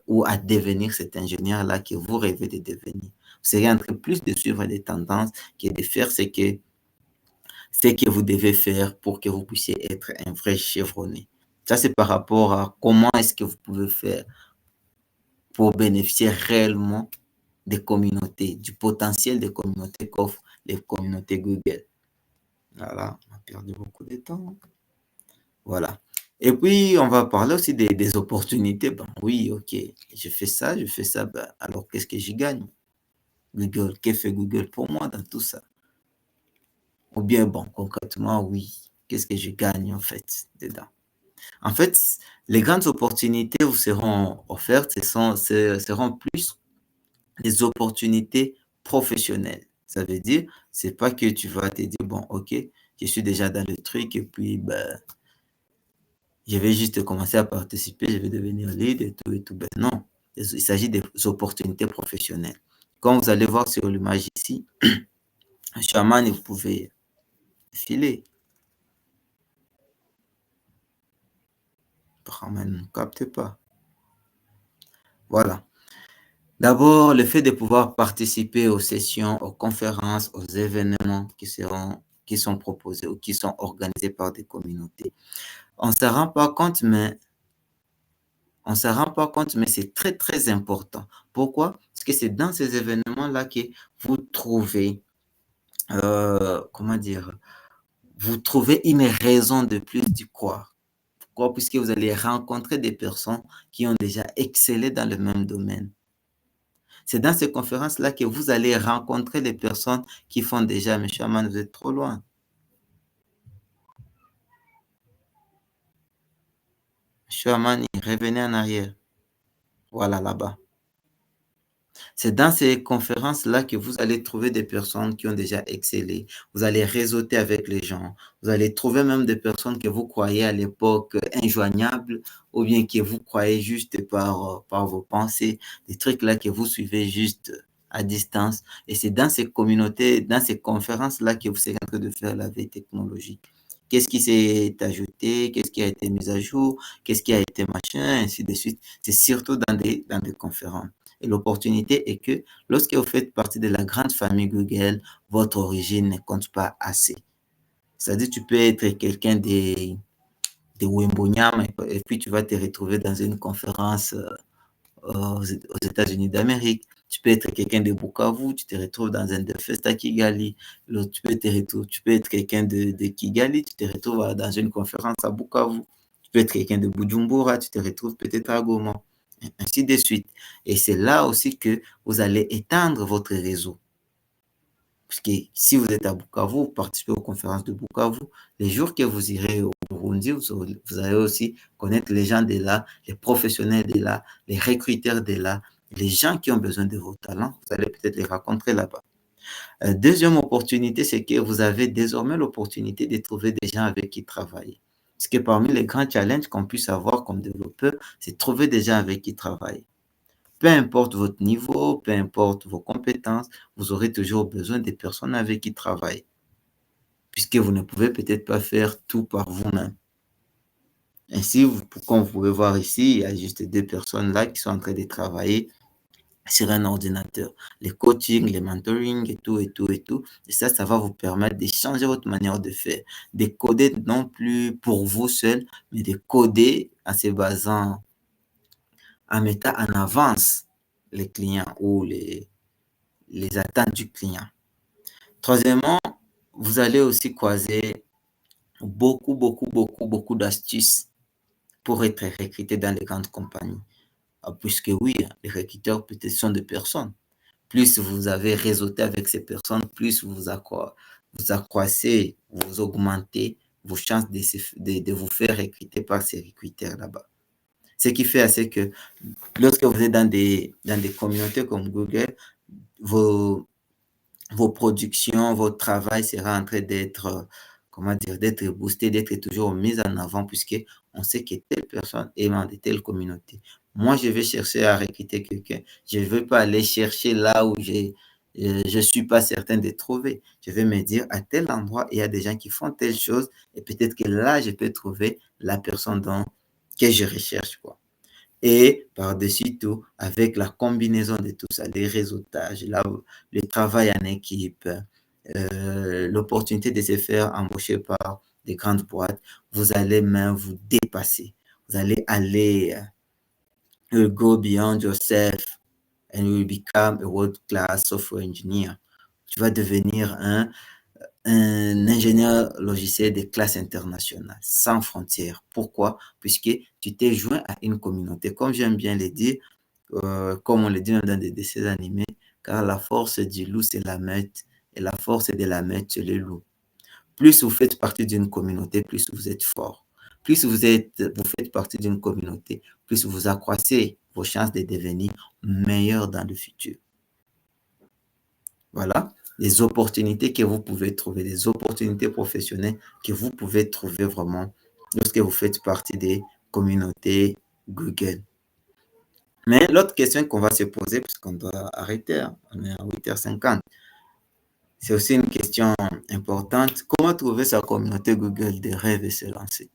ou à devenir cet ingénieur-là que vous rêvez de devenir. Vous serez en train plus de suivre des tendances que de faire ce que vous devez faire pour que vous puissiez être un vrai chevronné. Ça, c'est par rapport à comment est-ce que vous pouvez faire pour bénéficier réellement des communautés, du potentiel des communautés qu'offrent les communautés Google. Voilà, on a perdu beaucoup de temps. Voilà. Et puis, on va parler aussi des opportunités. Ben oui, ok, je fais ça. Ben, alors, qu'est-ce que j'y gagne? Google, qu'est-ce que fait Google pour moi dans tout ça? Ou bien, bon, concrètement, oui, qu'est-ce que je gagne en fait dedans? En fait, les grandes opportunités vous seront offertes, seront plus les opportunités professionnelles. Ça veut dire, c'est pas que tu vas te dire, bon, ok, je suis déjà dans le truc et puis, ben, je vais juste commencer à participer, je vais devenir lead et tout et tout. Ben non, il s'agit des opportunités professionnelles. Comme vous allez voir sur l'image ici, Shaman, vous pouvez filer. Apparemment, ne capte pas. Voilà. D'abord, le fait de pouvoir participer aux sessions, aux conférences, aux événements qui sont proposés ou qui sont organisés par des communautés. On ne s'en rend pas compte, mais c'est très, très important. Pourquoi? Parce que c'est dans ces événements-là que vous trouvez, comment dire, vous trouvez une raison de plus d'y croire. Pourquoi? Puisque vous allez rencontrer des personnes qui ont déjà excellé dans le même domaine. C'est dans ces conférences-là que vous allez rencontrer les personnes qui font déjà, M. Aman, vous êtes trop loin. M. Aman, revenez en arrière. Voilà, là-bas. C'est dans ces conférences-là que vous allez trouver des personnes qui ont déjà excellé. Vous allez réseauter avec les gens. Vous allez trouver même des personnes que vous croyez à l'époque injoignables ou bien que vous croyez juste par vos pensées, des trucs-là que vous suivez juste à distance. Et c'est dans ces communautés, dans ces conférences-là que vous serez en train de faire la veille technologique. Qu'est-ce qui s'est ajouté? Qu'est-ce qui a été mis à jour? Qu'est-ce qui a été machin? Ainsi de suite. C'est surtout dans des conférences. Et l'opportunité est que lorsque vous faites partie de la grande famille Google, votre origine ne compte pas assez. C'est-à-dire, tu peux être quelqu'un de Wembonyama et puis tu vas te retrouver dans une conférence aux États-Unis d'Amérique. Tu peux être quelqu'un de Bukavu, tu te retrouves dans un Fest à Kigali. Tu peux être quelqu'un de Kigali, tu te retrouves dans une conférence à Bukavu. Tu peux être quelqu'un de Bujumbura, tu te retrouves peut-être à Goma, ainsi de suite. Et c'est là aussi que vous allez étendre votre réseau. Parce que si vous êtes à Bukavu, vous participez aux conférences de Bukavu, les jours que vous irez au Burundi, vous allez aussi connaître les gens de là, les professionnels de là, les recruteurs de là, les gens qui ont besoin de vos talents, vous allez peut-être les rencontrer là-bas. Deuxième opportunité, c'est que vous avez désormais l'opportunité de trouver des gens avec qui travailler. Parce que parmi les grands challenges qu'on puisse avoir comme développeur, c'est trouver des gens avec qui travailler. Peu importe votre niveau, peu importe vos compétences, vous aurez toujours besoin des personnes avec qui travailler. Puisque vous ne pouvez peut-être pas faire tout par vous-même. Ainsi, comme vous pouvez voir ici, il y a juste deux personnes là qui sont en train de travailler sur un ordinateur. Les coachings, les mentoring et tout, et tout, et tout. Et ça va vous permettre de changer votre manière de faire. De coder non plus pour vous seul, mais de coder en se basant, en mettant en avance les clients ou les attentes du client. Troisièmement, vous allez aussi croiser beaucoup d'astuces pour être recruté dans les grandes compagnies. Puisque oui, les recruteurs peut-être sont des personnes. Plus vous avez réseauté avec ces personnes, plus vous accroissez, vous augmentez vos chances de vous faire recruter par ces recruteurs là-bas. Ce qui fait assez que lorsque vous êtes dans des communautés comme Google, vos productions, votre travail sera en train d'être, comment dire, d'être boosté, d'être toujours mis en avant, puisque on sait que telle personne est membre de telle communauté. Moi, je vais chercher à recruter quelqu'un. Je ne veux pas aller chercher là où je suis pas certain de trouver. Je vais me dire, à tel endroit, il y a des gens qui font telle chose, et peut-être que là, je peux trouver la personne que je recherche, quoi. Et par-dessus tout, avec la combinaison de tout ça, les réseautages, le travail en équipe, l'opportunité de se faire embaucher par des grandes boîtes, vous allez même vous dépasser. Vous allez aller go beyond yourself and you will become a world-class software engineer. Tu vas devenir un ingénieur logiciel de classe internationale, sans frontières. Pourquoi? Puisque tu t'es joint à une communauté. Comme j'aime bien le dire, comme on le dit même dans des dessins animés, car la force du loup, c'est la meute, et la force de la meute, c'est le loup. Plus vous faites partie d'une communauté, plus vous êtes fort. Plus vous faites partie d'une communauté, plus vous accroissez vos chances de devenir meilleur dans le futur. Voilà les opportunités que vous pouvez trouver, les opportunités professionnelles que vous pouvez trouver vraiment lorsque vous faites partie des communautés Google. Mais l'autre question qu'on va se poser, parce qu'on doit arrêter, hein, on est à 8h50, c'est aussi une question importante. Comment trouver sa communauté Google de rêve et se lancer?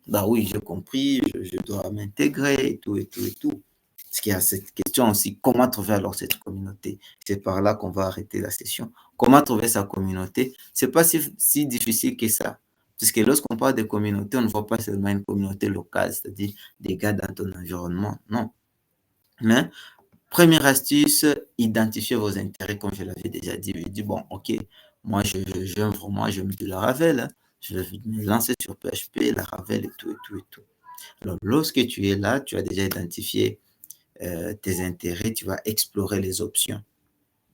Bah oui, j'ai compris, je dois m'intégrer et tout, et tout, et tout. Parce qu'il y a cette question aussi, comment trouver alors cette communauté? C'est par là qu'on va arrêter la session. Comment trouver sa communauté? C'est pas si difficile que ça. Parce que lorsqu'on parle de communauté, on ne voit pas seulement une communauté locale, c'est-à-dire des gars dans ton environnement. Non. Mais, première astuce, identifier vos intérêts, comme je l'avais déjà dit. Je dis, bon, ok, moi, j'aime vraiment, j'aime du Laravel. Hein. Je vais me lancer sur PHP, Laravel et tout, et tout, et tout. Alors, lorsque tu es là, tu as déjà identifié tes intérêts, tu vas explorer les options.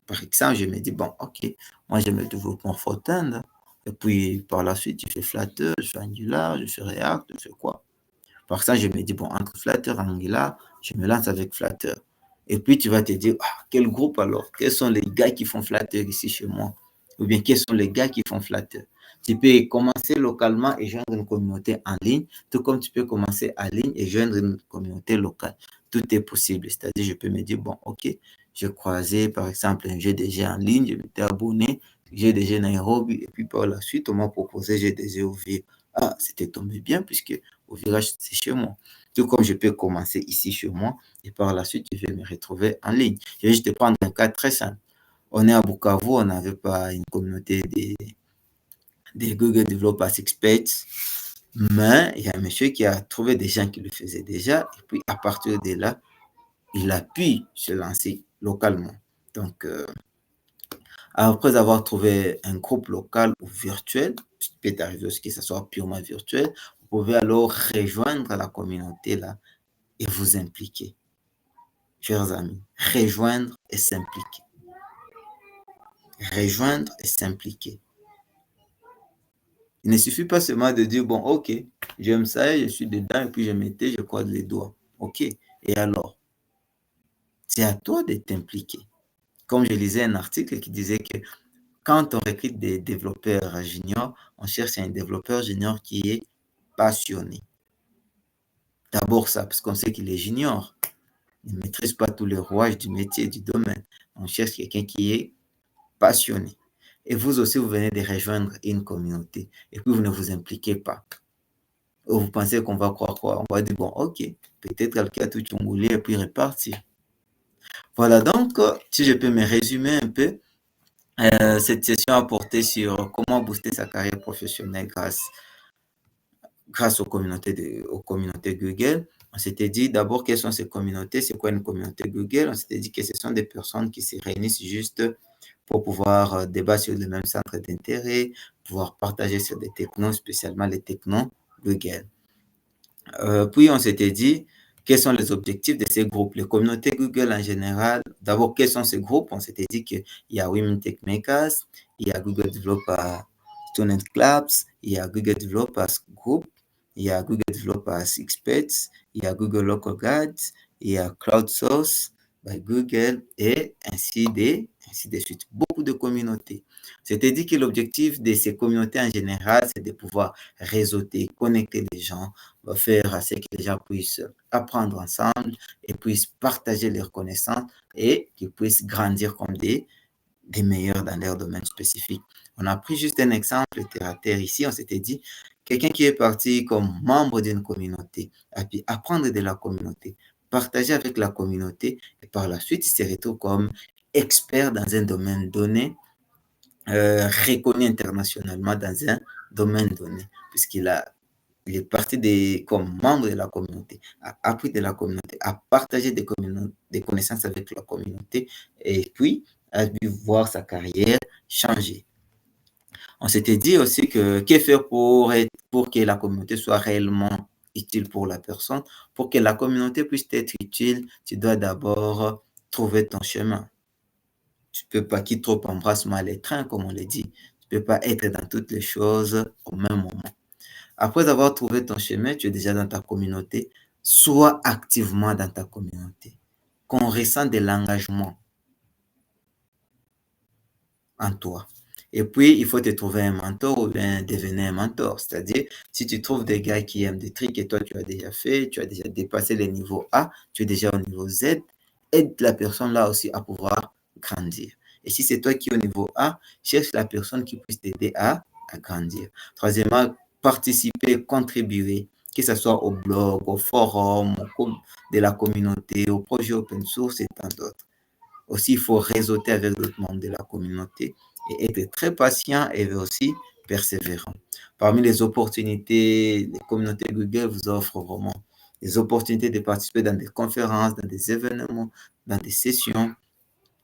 Par exemple, je me dis, bon, ok, moi j'aime le développement front-end, et puis par la suite, je fais Flutter, je fais Angular, je fais React, je fais quoi? Par exemple, je me dis, bon, entre Flutter et Angular, je me lance avec Flutter. Et puis tu vas te dire, ah, quel groupe alors? Quels sont les gars qui font Flutter ici chez moi? Ou bien quels sont les gars qui font Flutter? Tu peux commencer localement et joindre une communauté en ligne, tout comme tu peux commencer en ligne et joindre une communauté locale. Tout est possible. C'est-à-dire, je peux me dire, bon, ok, j'ai croisé, par exemple, un GDG en ligne, je m'étais abonné, GDG Nairobi, et puis par la suite, on m'a proposé GDG Ouvir. Ah, c'était tombé bien, puisque au virage, c'est chez moi. Tout comme je peux commencer ici chez moi, et par la suite, je vais me retrouver en ligne. Je vais juste prendre un cas très simple. On est à Bukavu, on n'avait pas une communauté des Google Developers Experts, mais il y a un monsieur qui a trouvé des gens qui le faisaient déjà, et puis à partir de là, il a pu se lancer localement. Donc, après avoir trouvé un groupe local ou virtuel, ce qui peut arriver aussi que ce soit purement virtuel, vous pouvez alors rejoindre la communauté là et vous impliquer. Chers amis, rejoindre et s'impliquer. Rejoindre et s'impliquer. Il ne suffit pas seulement de dire, bon, ok, j'aime ça, je suis dedans, et puis je croise les doigts. Ok, et alors? C'est à toi de t'impliquer. Comme je lisais un article qui disait que quand on recrute des développeurs juniors, on cherche un développeur junior qui est passionné. D'abord ça, parce qu'on sait qu'il est junior. Il ne maîtrise pas tous les rouages du métier, du domaine. On cherche quelqu'un qui est passionné. Et vous aussi, vous venez de rejoindre une communauté. Et puis, vous ne vous impliquez pas. Ou vous pensez qu'on va croire quoi? On va dire, bon, ok, peut-être quelqu'un a tout chongoulé et puis repartir. Voilà, donc, si je peux me résumer un peu, cette session a porté sur comment booster sa carrière professionnelle grâce aux communautés Google. On s'était dit d'abord quelles sont ces communautés, c'est quoi une communauté Google. On s'était dit que ce sont des personnes qui se réunissent juste pour pouvoir débattre sur le même centre d'intérêt, pouvoir partager sur des technos, spécialement les technos Google. Puis on s'était dit quels sont les objectifs de ces groupes, les communautés Google en général. D'abord, quels sont ces groupes? On s'était dit qu'il y a Women Tech Makers, il y a Google Developer Student Clubs, il y a Google Developers Group, il y a Google Developers Experts, il y a Google Local Guides, il y a Crowdsource by Google et ainsi de ainsi de suite. Beaucoup de communautés. C'était dit que l'objectif de ces communautés en général, c'est de pouvoir réseauter, connecter les gens, faire à ce que les gens puissent apprendre ensemble et puissent partager leurs connaissances et qu'ils puissent grandir comme des meilleurs dans leur domaine spécifique. On a pris juste un exemple terre à terre ici. On s'était dit, quelqu'un qui est parti comme membre d'une communauté, a pu apprendre de la communauté, partager avec la communauté, et par la suite, il se retrouve comme expert dans un domaine donné, reconnu internationalement dans un domaine donné, puisqu'il est parti comme membre de la communauté, a appris de la communauté, a partagé des connaissances avec la communauté, et puis a pu voir sa carrière changer. On s'était dit aussi que faire pour que la communauté soit réellement utile pour la personne. Pour que la communauté puisse être utile, tu dois d'abord trouver ton chemin. Tu ne peux pas qui trop embrasse mal les trains, comme on le dit. Tu ne peux pas être dans toutes les choses au même moment. Après avoir trouvé ton chemin, tu es déjà dans ta communauté. Sois activement dans ta communauté. Qu'on ressent de l'engagement en toi. Et puis, il faut te trouver un mentor ou bien devenir un mentor. C'est-à-dire, si tu trouves des gars qui aiment des trucs et toi, tu as déjà fait, tu as déjà dépassé les niveaux A, tu es déjà au niveau Z, aide la personne là aussi à pouvoir grandir. Et si c'est toi qui es au niveau A, cherche la personne qui puisse t'aider à grandir. Troisièmement, participer, contribuer, que ce soit au blog, au forum, de la communauté, au projet open source et tant d'autres. Aussi, il faut réseauter avec d'autres membres de la communauté et être très patient et aussi persévérant. Parmi les opportunités, les communautés Google vous offrent vraiment des opportunités de participer dans des conférences, dans des événements, dans des sessions.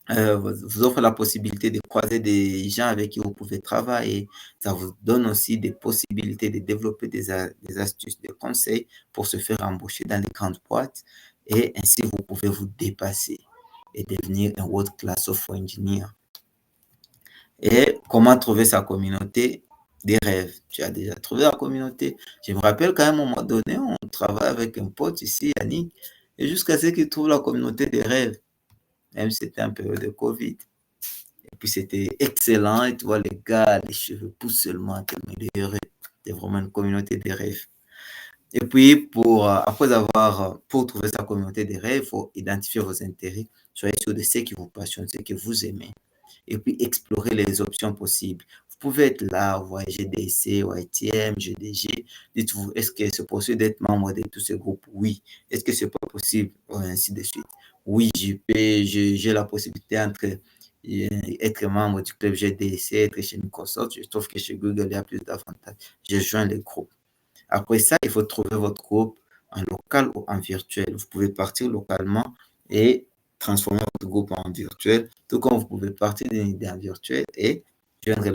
Vous offre la possibilité de croiser des gens avec qui vous pouvez travailler. Ça vous donne aussi des possibilités de développer des astuces, des conseils pour se faire embaucher dans les grandes boîtes et ainsi vous pouvez vous dépasser et devenir un world class software engineer. Et comment trouver sa communauté des rêves? Tu as déjà trouvé la communauté? Je me rappelle qu'à un moment donné, on travaille avec un pote ici, Yannick, et jusqu'à ce qu'il trouve la communauté des rêves. Même si c'était un peu de Covid. Et puis c'était excellent. Et tu vois, les gars, les cheveux poussent seulement, tellement il est heureux. C'est vraiment une communauté des rêves. Et puis, pour trouver sa communauté des rêves, il faut identifier vos intérêts. Soyez sûr de ce qui vous passionne, ce que vous aimez. Et puis, explorer les options possibles. Vous pouvez être là, voir GDC, YTM, GDG. Dites-vous, est-ce que c'est possible d'être membre de tous ces groupes? Oui. Est-ce que c'est pas possible? Ainsi de suite. Oui, j'ai la possibilité entre être membre du club GDC, être chez Microsoft. Je trouve que chez Google, il y a plus d'avantages. Je joins les groupes. Après ça, il faut trouver votre groupe en local ou en virtuel. Vous pouvez partir localement et transformer votre groupe en virtuel, tout comme vous pouvez partir d'une idée en virtuel et joindre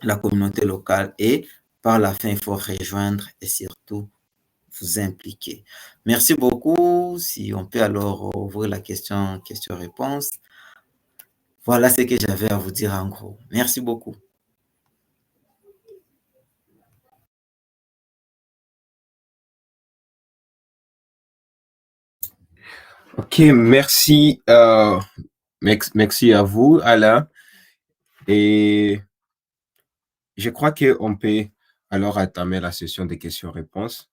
la communauté locale et par la fin, il faut rejoindre et surtout vous impliquer. Merci beaucoup. Si on peut alors ouvrir la question-réponse. Voilà ce que j'avais à vous dire en gros. Merci beaucoup. Ok, merci. Merci à vous, Alain. Et je crois qu'on peut alors entamer la session de questions-réponses.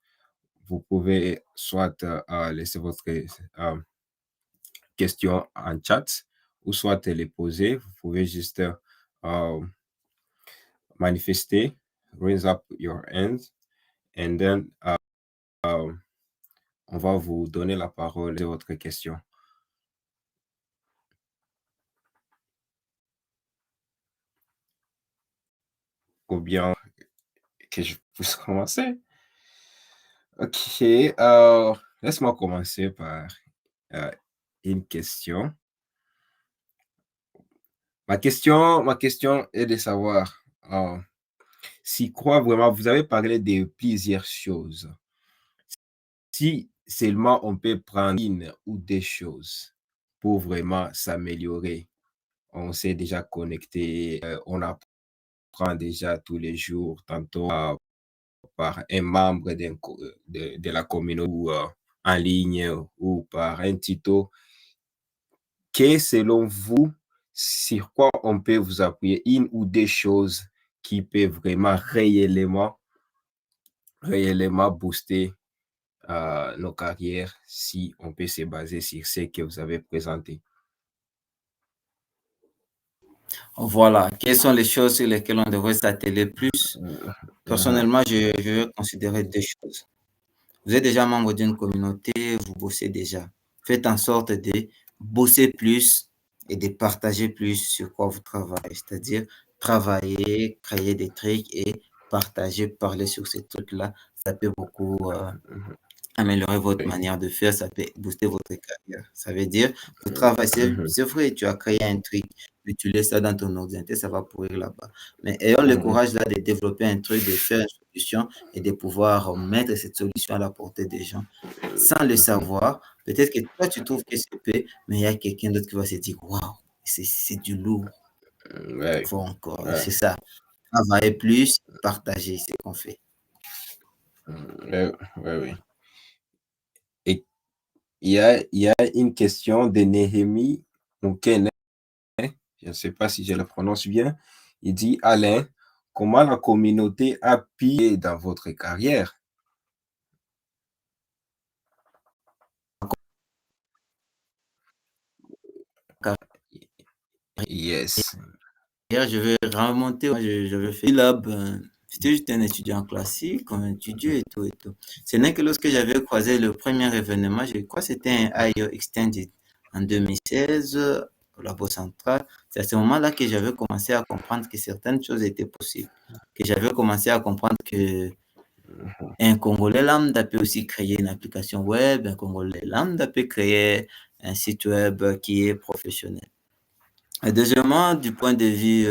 Vous pouvez soit laisser votre question en chat ou soit les poser. Vous pouvez juste manifester, raise up your hands, and then on va vous donner la parole de votre question. Ou bien que je puisse commencer. Ok, laisse-moi commencer par une question. Ma question est de savoir si quoi vraiment, vous avez parlé de plusieurs choses. Si seulement on peut prendre une ou des choses pour vraiment s'améliorer, on s'est déjà connecté, on apprend déjà tous les jours, tantôt par un membre de la communauté ou en ligne ou par un tuto. Que selon vous, sur quoi on peut vous appuyer, une ou des choses qui peuvent vraiment réellement booster nos carrières si on peut se baser sur ce que vous avez présenté. Voilà. Quelles sont les choses sur lesquelles on devrait s'atteler plus? Personnellement, je vais considérer deux choses. Vous êtes déjà membre d'une communauté, vous bossez déjà. Faites en sorte de bosser plus et de partager plus sur quoi vous travaillez. C'est-à-dire travailler, créer des trucs et partager, parler sur ces trucs-là. Ça peut beaucoup améliorer votre Oui. manière de faire, ça peut booster votre carrière. Ça veut dire, vous travaillez, c'est vrai, tu as créé un truc, mais tu laisses ça dans ton ordinateur, ça va pourrir là-bas. Mais ayons le courage là de développer un truc, de faire une solution et de pouvoir mettre cette solution à la portée des gens sans le savoir. Peut-être que toi, tu trouves que c'est peu, mais il y a quelqu'un d'autre qui va se dire, waouh, c'est du lourd. Ouais. Donc, Ouais. c'est ça. Travailler plus, partager ce qu'on fait. Oui. Et il y a une question de Néhémie Moukene, je ne sais pas si je le prononce bien. Il dit, Alain, comment la communauté a pillé dans votre carrière? Yes. Hier, je vais remonter, je vais faire lab. J'étais juste un étudiant classique, on étudiait et tout et tout. Ce n'est que lorsque j'avais croisé le premier événement, je crois que c'était un IO Extended en 2016 au Labo Central. C'est à ce moment-là que j'avais commencé à comprendre que certaines choses étaient possibles. Que j'avais commencé à comprendre que un Congolais lambda peut aussi créer une application web, un Congolais lambda peut créer un site web qui est professionnel. Et deuxièmement, du point de vue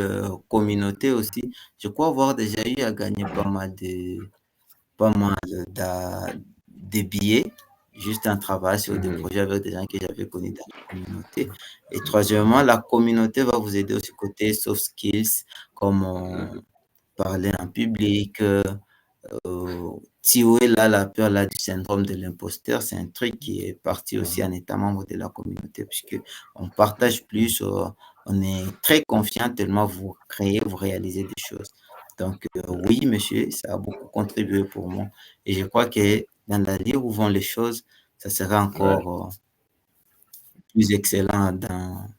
communauté aussi, je crois avoir déjà eu à gagner pas mal de billets, juste en travaillant sur des projets avec des gens que j'avais connus dans la communauté. Et troisièmement, la communauté va vous aider aussi côté soft skills, comme parler en public, tuer là la peur là du syndrome de l'imposteur, c'est un truc qui est parti aussi en étant membre de la communauté, puisque on partage plus, on est très confiant tellement vous créez, vous réalisez des choses. Donc oui, monsieur, ça a beaucoup contribué pour moi. Et je crois que dans la vie où vont les choses, ça sera encore plus excellent dans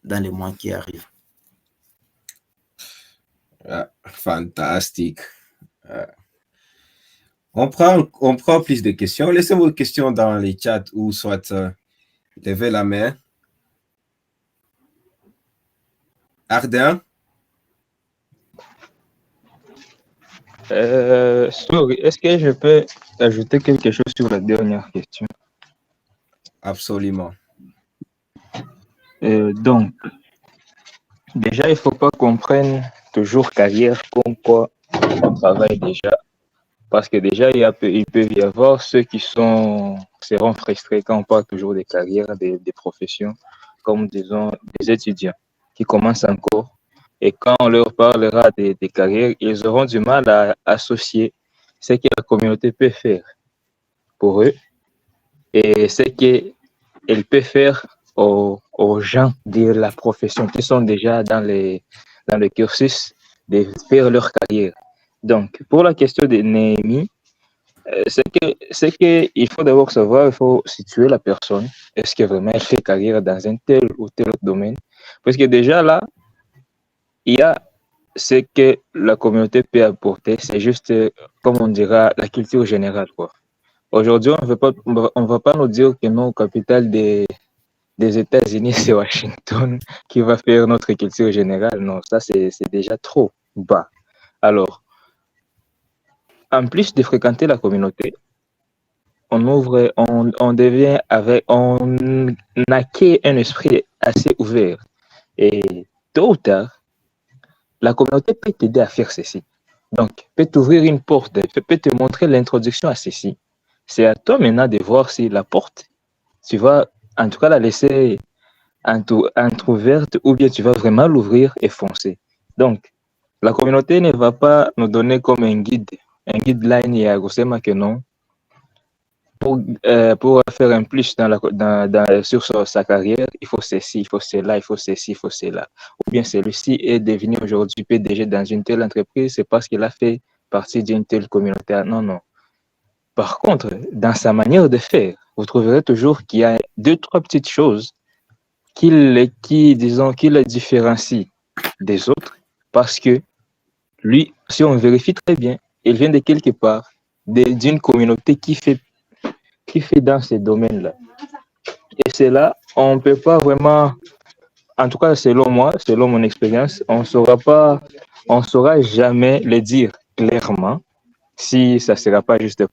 les mois qui arrivent. Fantastique. On prend plus de questions. Laissez vos questions dans les chats ou soit levez la main. Ardin? Sorry, est-ce que je peux ajouter quelque chose sur la dernière question? Absolument. Donc, déjà, il ne faut pas qu'on prenne toujours carrière comme quoi on travaille déjà. Parce que déjà, il peut y avoir ceux qui seront frustrés quand on parle toujours des carrières, des professions, comme disons des étudiants qui commencent encore. Et quand on leur parlera des carrières, ils auront du mal à associer ce que la communauté peut faire pour eux et ce qu'elle peut faire aux gens de la profession qui sont déjà dans le cursus de faire leur carrière. Donc, pour la question de Néhémie, c'est que il faut d'abord savoir, il faut situer la personne. Est-ce que vraiment elle fait carrière dans un tel ou tel autre domaine? Parce que déjà là, il y a ce que la communauté peut apporter, c'est juste, comme on dira, la culture générale, quoi. Aujourd'hui, on va pas nous dire que non, capitale des États-Unis, c'est Washington qui va faire notre culture générale. Non, ça, c'est déjà trop bas. Alors, en plus de fréquenter la communauté, on devient on acquiert un esprit assez ouvert. Et tôt ou tard, la communauté peut t'aider à faire ceci. Donc, peut t'ouvrir une porte, peut te montrer l'introduction à ceci. C'est à toi maintenant de voir si la porte, tu vas en tout cas la laisser entrouverte ou bien tu vas vraiment l'ouvrir et foncer. Donc, la communauté ne va pas nous donner comme un guideline et à Gosema que non. pour faire un plus sur sa carrière, il faut ceci, il faut cela, il faut ceci, il faut cela. Ou bien celui-ci est devenu aujourd'hui PDG dans une telle entreprise, c'est parce qu'il a fait partie d'une telle communauté. Non, non. Par contre, dans sa manière de faire, vous trouverez toujours qu'il y a deux, trois petites choses disons, qui le différencient des autres, parce que lui, si on vérifie très bien, il vient de quelque part, d'une communauté qui fait dans ces domaines-là. Et c'est là, on ne peut pas vraiment, en tout cas selon moi, selon mon expérience, on saura jamais le dire clairement si ça ne sera pas juste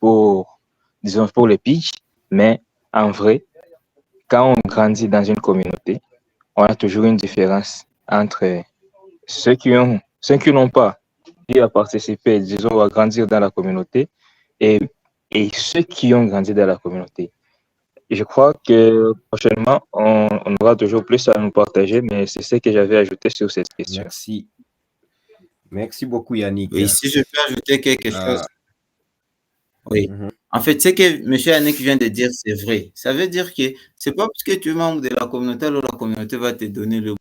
disons, pour le pitch, mais en vrai, quand on grandit dans une communauté, on a toujours une différence entre ceux qui n'ont pas eu à participer, disons, à grandir dans la communauté et ceux qui ont grandi dans la communauté. Je crois que prochainement, on aura toujours plus à nous partager, mais c'est ce que j'avais ajouté sur cette question. Merci. Merci beaucoup, Yannick. Oui, si je peux ajouter quelque chose. Oui. En fait, ce que M. Yannick vient de dire, c'est vrai. Ça veut dire que c'est pas parce que tu es membre de la communauté, alors la communauté va te donner le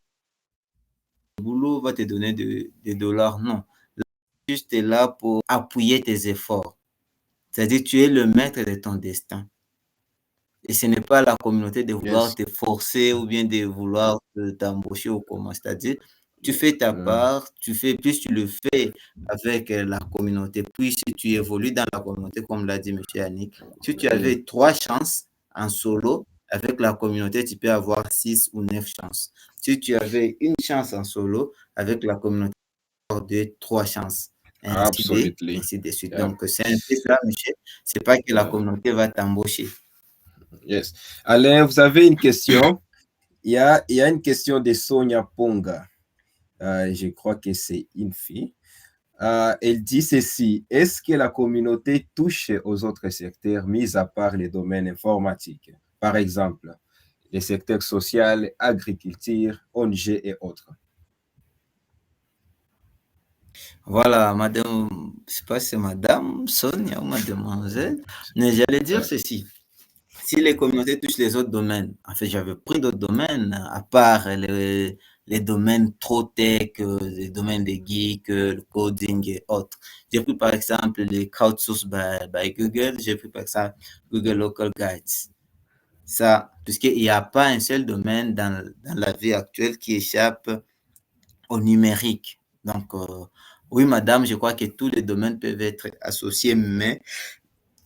boulot, va te donner des dollars. Non. Juste es là pour appuyer tes efforts. C'est-à-dire, tu es le maître de ton destin. Et ce n'est pas à la communauté de vouloir te forcer ou bien de vouloir t'embaucher ou comment. C'est-à-dire, tu fais ta part, plus tu le fais avec la communauté, puis si tu évolues dans la communauté, comme l'a dit M. Yannick, si tu avais 3 chances en solo, avec la communauté, tu peux avoir 6 ou 9 chances. Si tu avais une chance en solo, avec la communauté, tu peux avoir 3 chances. Ainsi de suite. Donc, c'est un peu ça, monsieur. C'est pas que la communauté va t'embaucher. Yes. Alain, vous avez une question? Il y a une question de Sonia Ponga. Je crois que c'est une fille. Elle dit ceci: est-ce que la communauté touche aux autres secteurs, mis à part les domaines informatiques? Par exemple, les secteurs social, agriculture, ONG et autres. Voilà, madame, je ne sais pas si c'est madame Sonia ou mademoiselle, mais j'allais dire ceci. Si les communautés touchent les autres domaines, en fait, j'avais pris d'autres domaines, à part les domaines trop tech, les domaines des geeks, le coding et autres. J'ai pris par exemple les crowdsourced by Google, j'ai pris par exemple Google Local Guides. Ça, puisqu'il n'y a pas un seul domaine dans la vie actuelle qui échappe au numérique. Donc, oui, madame, je crois que tous les domaines peuvent être associés, mais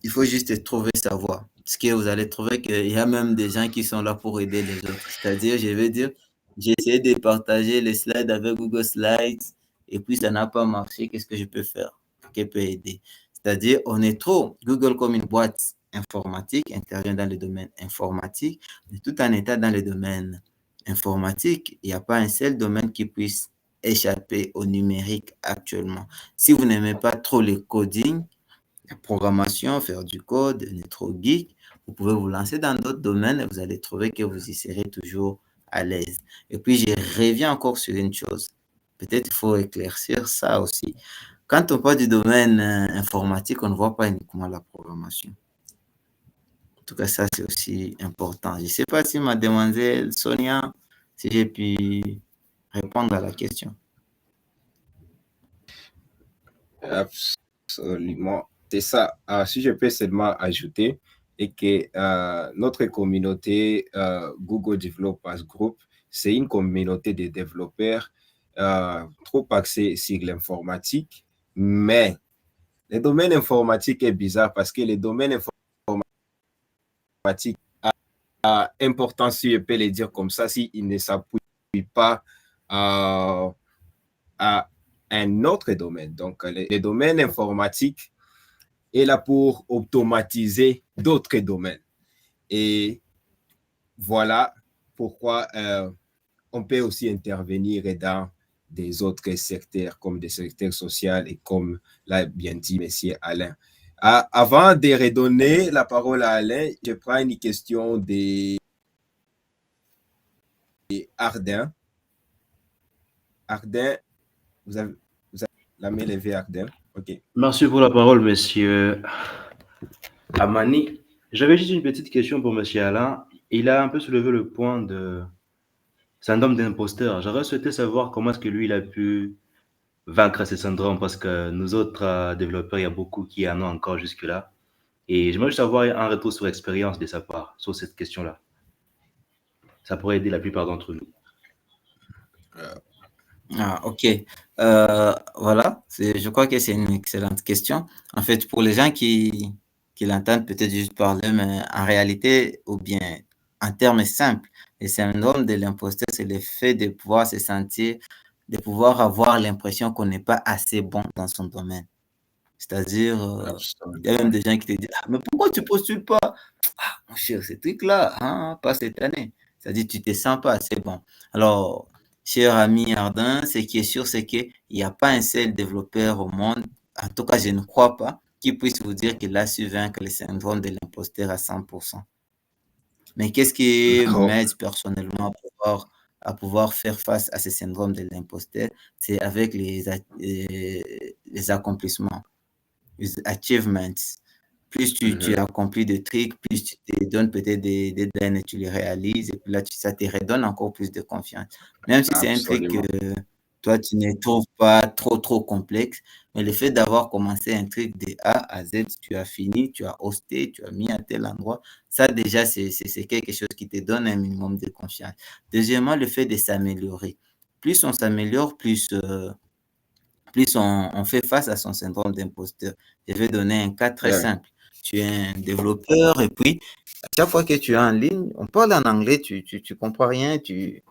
il faut juste trouver sa voie. Parce que vous allez trouver qu'il y a même des gens qui sont là pour aider les autres. C'est-à-dire, je vais dire, j'ai essayé de partager les slides avec Google Slides et puis ça n'a pas marché. Qu'est-ce que je peux faire? Qui peut aider? C'est-à-dire, on est trop. Google, comme une boîte informatique, intervient dans le domaine informatique, mais tout en état dans le domaine informatique, il n'y a pas un seul domaine qui puisse échapper au numérique actuellement. Si vous n'aimez pas trop le coding, la programmation, faire du code, n'est trop geek, vous pouvez vous lancer dans d'autres domaines et vous allez trouver que vous y serez toujours à l'aise. Et puis, je reviens encore sur une chose. Peut-être il faut éclaircir ça aussi. Quand on parle du domaine informatique, on ne voit pas uniquement la programmation. En tout cas, ça, c'est aussi important. Je ne sais pas si mademoiselle Sonia, si j'ai pu répondre à la question. Absolument. C'est ça. Si je peux seulement ajouter, et que notre communauté Google Developers Group, c'est une communauté de développeurs trop axée sur l'informatique, mais le domaine informatique est bizarre parce que le domaine informatique a importance, si je peux le dire comme ça, s'il ne s'appuie pas à un autre domaine. Donc, le domaine informatique est là pour automatiser d'autres domaines. Et voilà pourquoi on peut aussi intervenir dans des autres secteurs, comme des secteurs sociaux et comme l'a bien dit M. Alain. Avant de redonner la parole à Alain, je prends une question de Ardin. Ardin, vous avez la main levée, Ardin. OK. Merci pour la parole, monsieur Amani. J'avais juste une petite question pour Monsieur Alain. Il a un peu soulevé le point de syndrome d'imposteur. J'aurais souhaité savoir comment est-ce que lui, il a pu vaincre ce syndrome parce que nous autres développeurs, il y a beaucoup qui en ont encore jusque-là. Et j'aimerais juste avoir un retour sur expérience de sa part sur cette question-là. Ça pourrait aider la plupart d'entre nous. Ah, ok. Voilà, je crois que c'est une excellente question. En fait, pour les gens qui l'entendent peut-être juste parler, mais en réalité, ou bien en termes simples, le syndrome de l'imposteur, c'est le fait de pouvoir se sentir, de pouvoir avoir l'impression qu'on n'est pas assez bon dans son domaine. C'est-à-dire, il y a même des gens qui te disent, ah, mais pourquoi tu postules pas? Ah, mon cher, ce truc-là, hein, pas cette année. C'est-à-dire, tu te sens pas assez bon. Alors, cher ami Ardin, ce qui est sûr, c'est qu'il n'y a pas un seul développeur au monde, en tout cas, je ne crois pas, qui puisse vous dire qu'il a su vaincre le syndrome de l'imposteur à 100%. Mais qu'est-ce qui m'aide personnellement à pouvoir faire face à ce syndrome de l'imposteur? C'est avec les accomplissements, les achievements. Plus tu accomplis des trucs, plus tu te donnes peut-être des deadlines et tu les réalises, et puis là, ça te redonne encore plus de confiance. Même si c'est un truc que toi, tu ne trouves pas trop complexe, mais le fait d'avoir commencé un truc de A à Z, tu as fini, tu as hosté, tu as mis à tel endroit, ça déjà, c'est quelque chose qui te donne un minimum de confiance. Deuxièmement, le fait de s'améliorer. Plus on s'améliore, plus on fait face à son syndrome d'imposteur. Je vais donner un cas très simple. Tu es un développeur et puis, à chaque fois que tu es en ligne, on parle en anglais, tu comprends rien, tu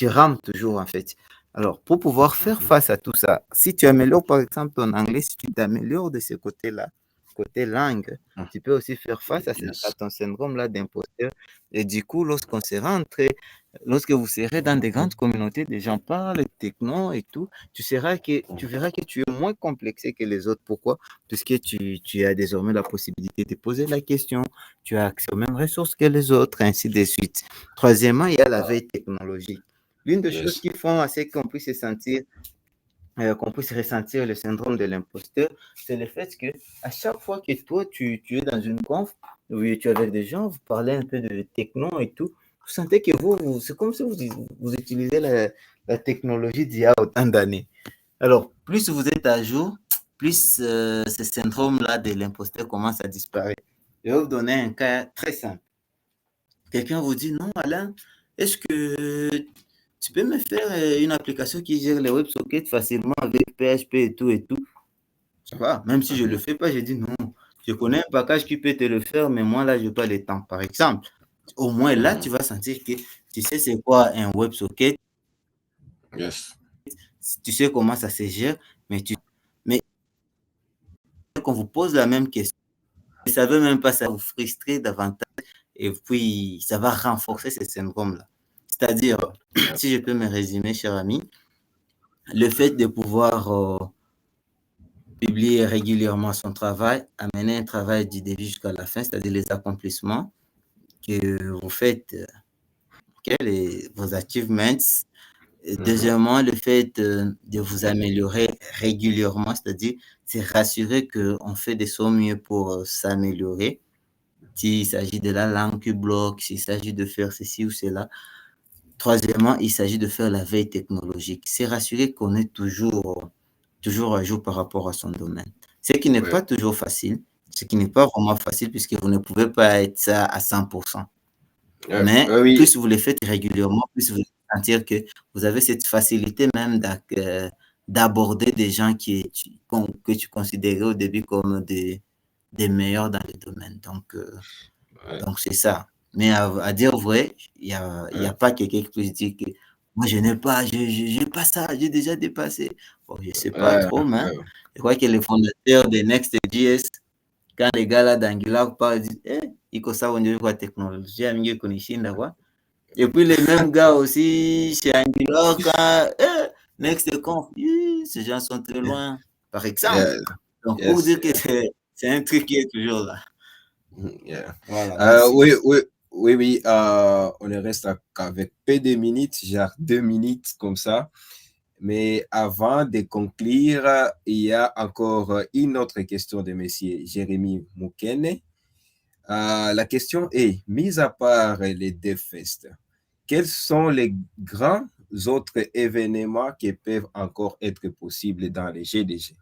rames toujours en fait. Alors, pour pouvoir faire face à tout ça, si tu améliores par exemple ton anglais, si tu t'améliores de ce côté-là, côté langue, tu peux aussi faire face à ton syndrome-là d'imposteur. Et du coup, lorsque vous serez dans des grandes communautés, des gens parlent techno et tout, tu verras que tu es moins complexé que les autres. Pourquoi? Puisque tu as désormais la possibilité de poser la question, tu as accès aux mêmes ressources que les autres, ainsi de suite. Troisièmement, il y a la veille technologique. L'une des choses qui font assez qu'on puisse ressentir le syndrome de l'imposteur, c'est le fait que à chaque fois que toi, tu es dans une conf, où tu es avec des gens, vous parlez un peu de techno et tout, vous sentez que c'est comme si vous utilisez la technologie d'il y a autant d'années. Alors, plus vous êtes à jour, plus ce syndrome-là de l'imposteur commence à disparaître. Je vais vous donner un cas très simple. Quelqu'un vous dit, non, Alain, est-ce que tu peux me faire une application qui gère les WebSockets facilement avec PHP et tout et tout? Ça va, même si je ne le fais pas, je dis non. Je connais un package qui peut te le faire, mais moi, là, je n'ai pas le temps. Par exemple, au moins là, tu vas sentir que tu sais c'est quoi un WebSocket, tu sais comment ça se gère, mais qu'on vous pose la même question, vous ne savez même pas, ça va vous frustrer davantage et puis ça va renforcer ce syndrome-là. C'est-à-dire, si je peux me résumer, cher ami, le fait de pouvoir publier régulièrement son travail, amener un travail du début jusqu'à la fin, c'est-à-dire les accomplissements que vous faites, vos achievements. Deuxièmement, le fait de vous améliorer régulièrement, c'est-à-dire c'est rassurer qu'on fait de son mieux pour s'améliorer. S'il s'agit de la langue qui bloque, s'il s'agit de faire ceci ou cela. Troisièmement, il s'agit de faire la veille technologique. C'est rassurer qu'on est toujours à jour par rapport à son domaine. Ce qui n'est pas toujours facile, ce qui n'est pas vraiment facile puisque vous ne pouvez pas être ça à 100%. Mais plus vous le faites régulièrement, plus vous allez sentir que vous avez cette facilité même d'aborder des gens que tu considérais au début comme des meilleurs dans le domaine. Donc c'est ça. Mais à dire vrai, il n'y a pas quelqu'un qui puisse dire que moi, je n'ai pas, j'ai pas ça, j'ai déjà dépassé. Bon, je ne sais pas trop, mais je crois que les fondateurs de Next.js, quand les gars là d'Angular parlent, ils disent, il faut savoir la technologie, quoi. Et puis les mêmes gars aussi chez Angular, quand Next.conf, ces gens sont très loin, par exemple. Donc, pour vous dire que c'est un truc qui est toujours là. Voilà, oui, on ne reste qu'avec peu de minutes, genre 2 minutes comme ça. Mais avant de conclure, il y a encore une autre question de monsieur Jérémy Moukene. La question est, mis à part les DevFest, quels sont les grands autres événements qui peuvent encore être possibles dans les GDG?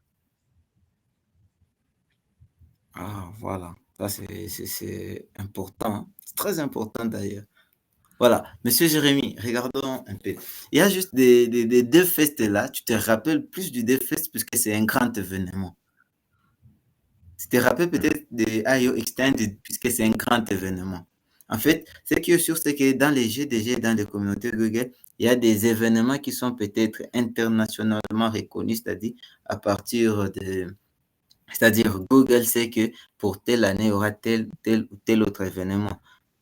Ah, voilà. Ça, c'est important. C'est très important d'ailleurs. Voilà. Monsieur Jérémy, regardons un peu. Il y a juste des DevFest là. Tu te rappelles plus du DevFest puisque c'est un grand événement. Tu te rappelles peut-être de IO Extended puisque c'est un grand événement. En fait, ce qui est sûr, c'est que dans les GDG, dans les communautés Google, il y a des événements qui sont peut-être internationalement reconnus, c'est-à-dire à partir de, c'est-à-dire Google sait que pour telle année, il y aura tel ou tel autre événement.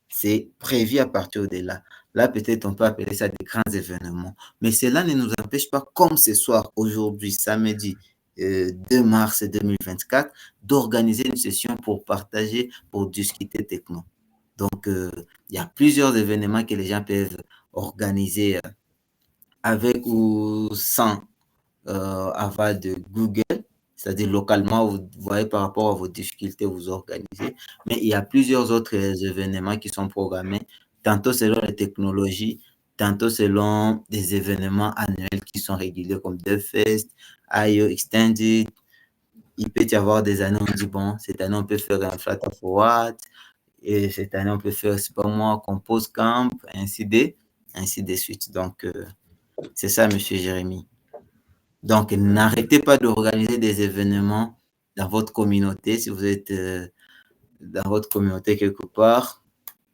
C'est prévu à partir de là. Là, peut-être on peut appeler ça des grands événements. Mais cela ne nous empêche pas, comme ce soir, aujourd'hui, samedi 2 mars 2024, d'organiser une session pour partager, pour discuter techno. Donc, il y a plusieurs événements que les gens peuvent organiser avec ou sans aval de Google, c'est-à-dire localement, vous voyez par rapport à vos difficultés, vous organisez. Mais il y a plusieurs autres événements qui sont programmés, tantôt selon les technologies, tantôt selon des événements annuels qui sont réguliers comme DevFest, IO Extended. Il peut y avoir des années où on dit, bon, cette année, on peut faire un Flat of What, et cette année, on peut faire, c'est pas moi, Compose Camp, ainsi de suite. Donc, c'est ça, monsieur Jérémy. Donc, n'arrêtez pas d'organiser des événements dans votre communauté, si vous êtes dans votre communauté quelque part,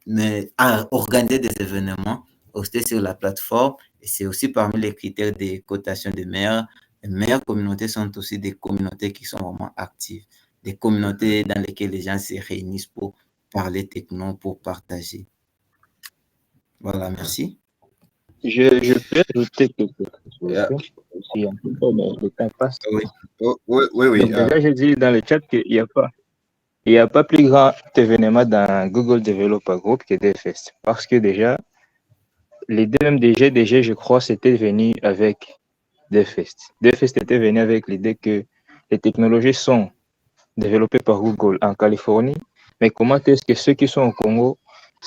mais organiser des événements, poster sur la plateforme, et c'est aussi parmi les critères des cotations des meilleures. Les meilleures communautés sont aussi des communautés qui sont vraiment actives, des communautés dans lesquelles les gens se réunissent pour parler techno, pour partager. Voilà, merci. Je peux ajouter quelque chose Yeah. aussi un peu, mais le temps passe. Oui, oui. Donc, déjà, j'ai dit dans le chat qu'il n'y a pas plus grand événement dans Google Developer Group que DevFest. Parce que déjà, les deux MDG, je crois, c'était venu avec DevFest. DevFest était venu avec l'idée que les technologies sont développées par Google en Californie, mais comment est-ce que ceux qui sont au Congo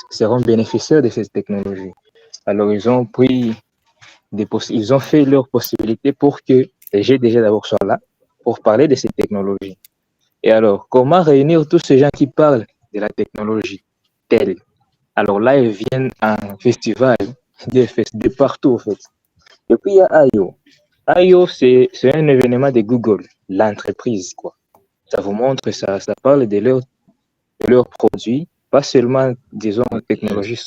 seront bénéficiaires de ces technologies? Alors, ils ont fait leurs possibilités pour que les GDG d'abord soient là pour parler de ces technologies. Et alors, comment réunir tous ces gens qui parlent de la technologie telle? Alors là, ils viennent en festival, de partout, en fait. Et puis, il y a IO. IO, c'est un événement de Google, l'entreprise, quoi. Ça vous montre, ça parle de leurs produits, pas seulement, disons, technologie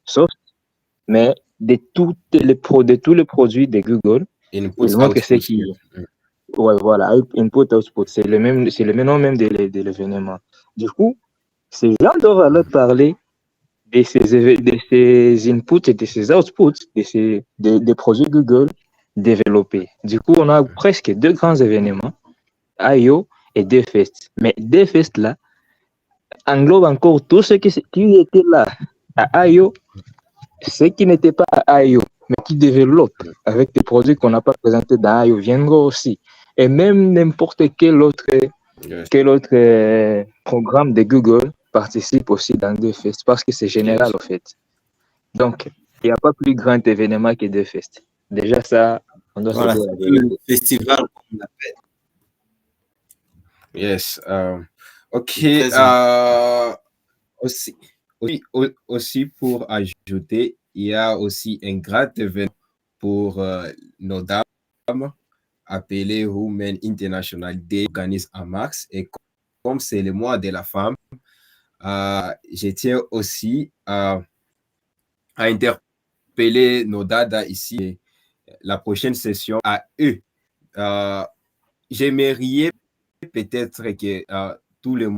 soft, mais de tous les produits de Google. Input, Ils montrent ce output. qui, ouais, voilà, input, output, c'est le même nom même de l'événement. Du coup, ces gens doivent alors parler de ces inputs et de ces outputs, des produits Google développés. Du coup, on a presque deux grands événements, IO et DevFest. Mais DevFest, là, englobe encore tous ceux qui étaient là à IO, ceux qui n'étaient pas à IO, mais qui développent avec des produits qu'on n'a pas présentés dans IO viendront aussi. Et même n'importe quel autre programme de Google participe aussi dans DevFest parce que c'est général en fait. Donc, il n'y a pas plus grand événement que DevFest. Déjà ça, on doit Voilà, se c'est le festival qu'on appelle. Yes. OK. Très Aussi pour ajouter, il y a aussi un grand événement pour nos dames appelé Women International Day organisé en mars. Et comme c'est le mois de la femme, je tiens aussi à interpeller nos dadas ici. La prochaine session à eux. J'aimerais peut-être que tous les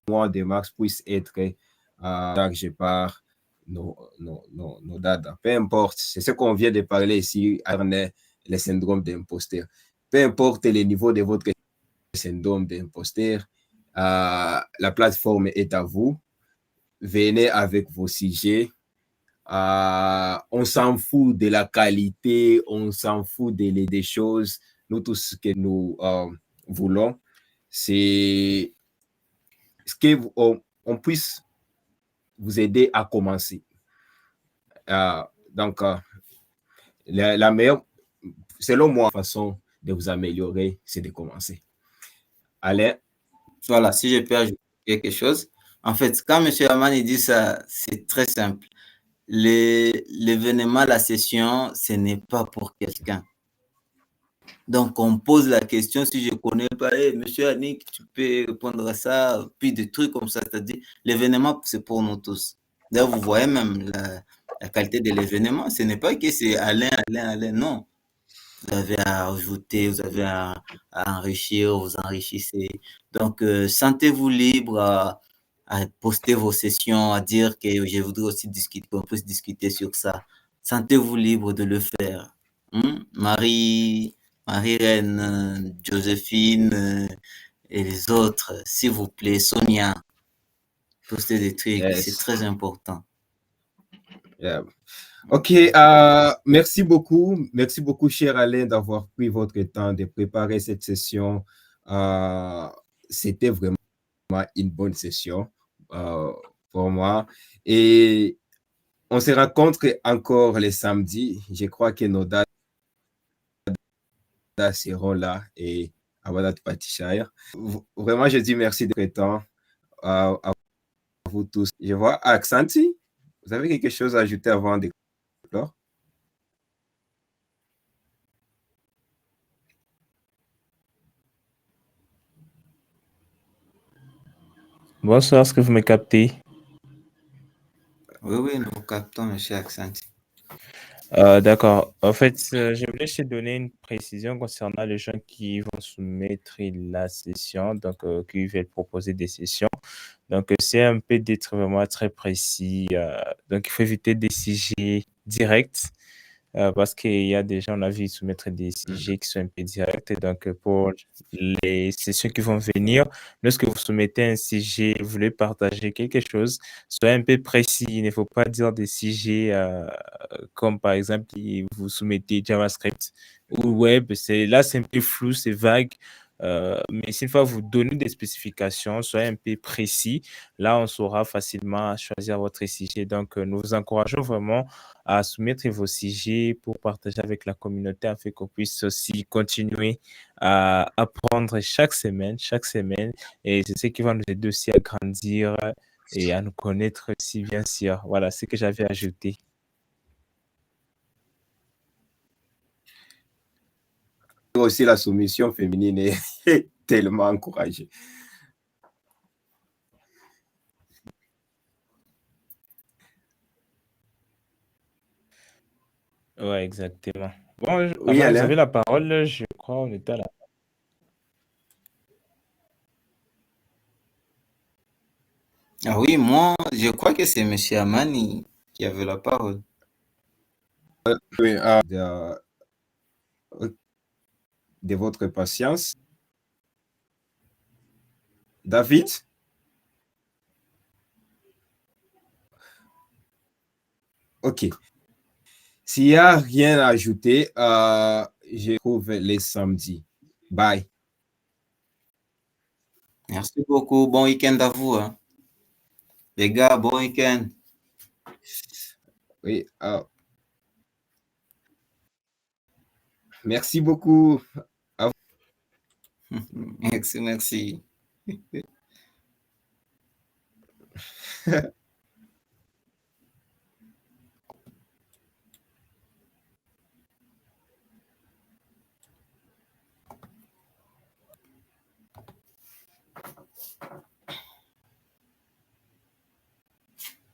mois de mars puissent être je pars nos dadas. Peu importe, c'est ce qu'on vient de parler ici, le syndrome d'imposteur. Peu importe le niveau de votre syndrome d'imposteur, la plateforme est à vous. Venez avec vos sujets. On s'en fout de la qualité, on s'en fout des choses. Nous, tout ce que nous voulons, c'est on puisse vous aider à commencer. Donc, la meilleure, selon moi, façon de vous améliorer, c'est de commencer. Alain? Voilà, si je peux ajouter quelque chose. En fait, quand M. Amani dit ça, c'est très simple. L'événement, la session, ce n'est pas pour quelqu'un. Donc, on pose la question, si je ne connais pas, hey, monsieur Annick, tu peux répondre à ça, puis des trucs comme ça. C'est-à-dire, l'événement, c'est pour nous tous. D'ailleurs, vous voyez même la qualité de l'événement. Ce n'est pas que c'est Alain, non. Vous avez à ajouter, vous avez à enrichir, vous enrichissez. Donc, sentez-vous libre à poster vos sessions, à dire que je voudrais aussi discuter, qu'on puisse discuter sur ça. Sentez-vous libre de le faire. Marie-Reine, Joséphine et les autres, s'il vous plaît, Sonia, postez des trucs, Yes. c'est très important. Yeah. OK, merci beaucoup, cher Alain, d'avoir pris votre temps de préparer cette session. C'était vraiment une bonne session pour moi. Et on se rencontre encore les samedis. Je crois que nos dates seront là et à Wadat Patishaya. Vraiment, je dis merci de votre temps à vous tous. Je vois Aksanti, vous avez quelque chose à ajouter avant de clore? Bonsoir, est-ce que vous me captez? Oui, nous captons, M. Aksanti. D'accord. En fait, je voulais te donner une précision concernant les gens qui vont soumettre la session, donc qui veulent proposer des sessions. Donc, c'est un peu d'être vraiment très précis. Donc, il faut éviter des sujets directs. Parce qu'il y a des gens, on a vu soumettre des sujets qui sont un peu directs. Et donc, pour les sessions qui vont venir, lorsque vous soumettez un sujet, vous voulez partager quelque chose, soyez un peu précis. Il ne faut pas dire des sujets comme, par exemple, vous soumettez JavaScript ou Web. Là, c'est un peu flou, c'est vague. Mais s'il faut vous donner des spécifications, soyez un peu précis. Là, on saura facilement choisir votre sujet. Donc, nous vous encourageons vraiment à soumettre vos sujets pour partager avec la communauté afin qu'on puisse aussi continuer à apprendre chaque semaine. Et c'est ce qui va nous aider aussi à grandir et à nous connaître aussi, bien sûr. Voilà ce que j'avais ajouté. Aussi, la soumission féminine est tellement encouragée. Ouais, exactement. Bon, Oui, avant, vous Alain? avez la parole, je crois, on était à la... Ah oui, moi, je crois que c'est M. Amani qui avait la parole. Oui, de votre patience. David? OK. S'il n'y a rien à ajouter, je trouve les samedis. Bye. Merci beaucoup. Bon week-end à vous. Hein. Les gars, bon week-end. Oui, merci beaucoup. Merci.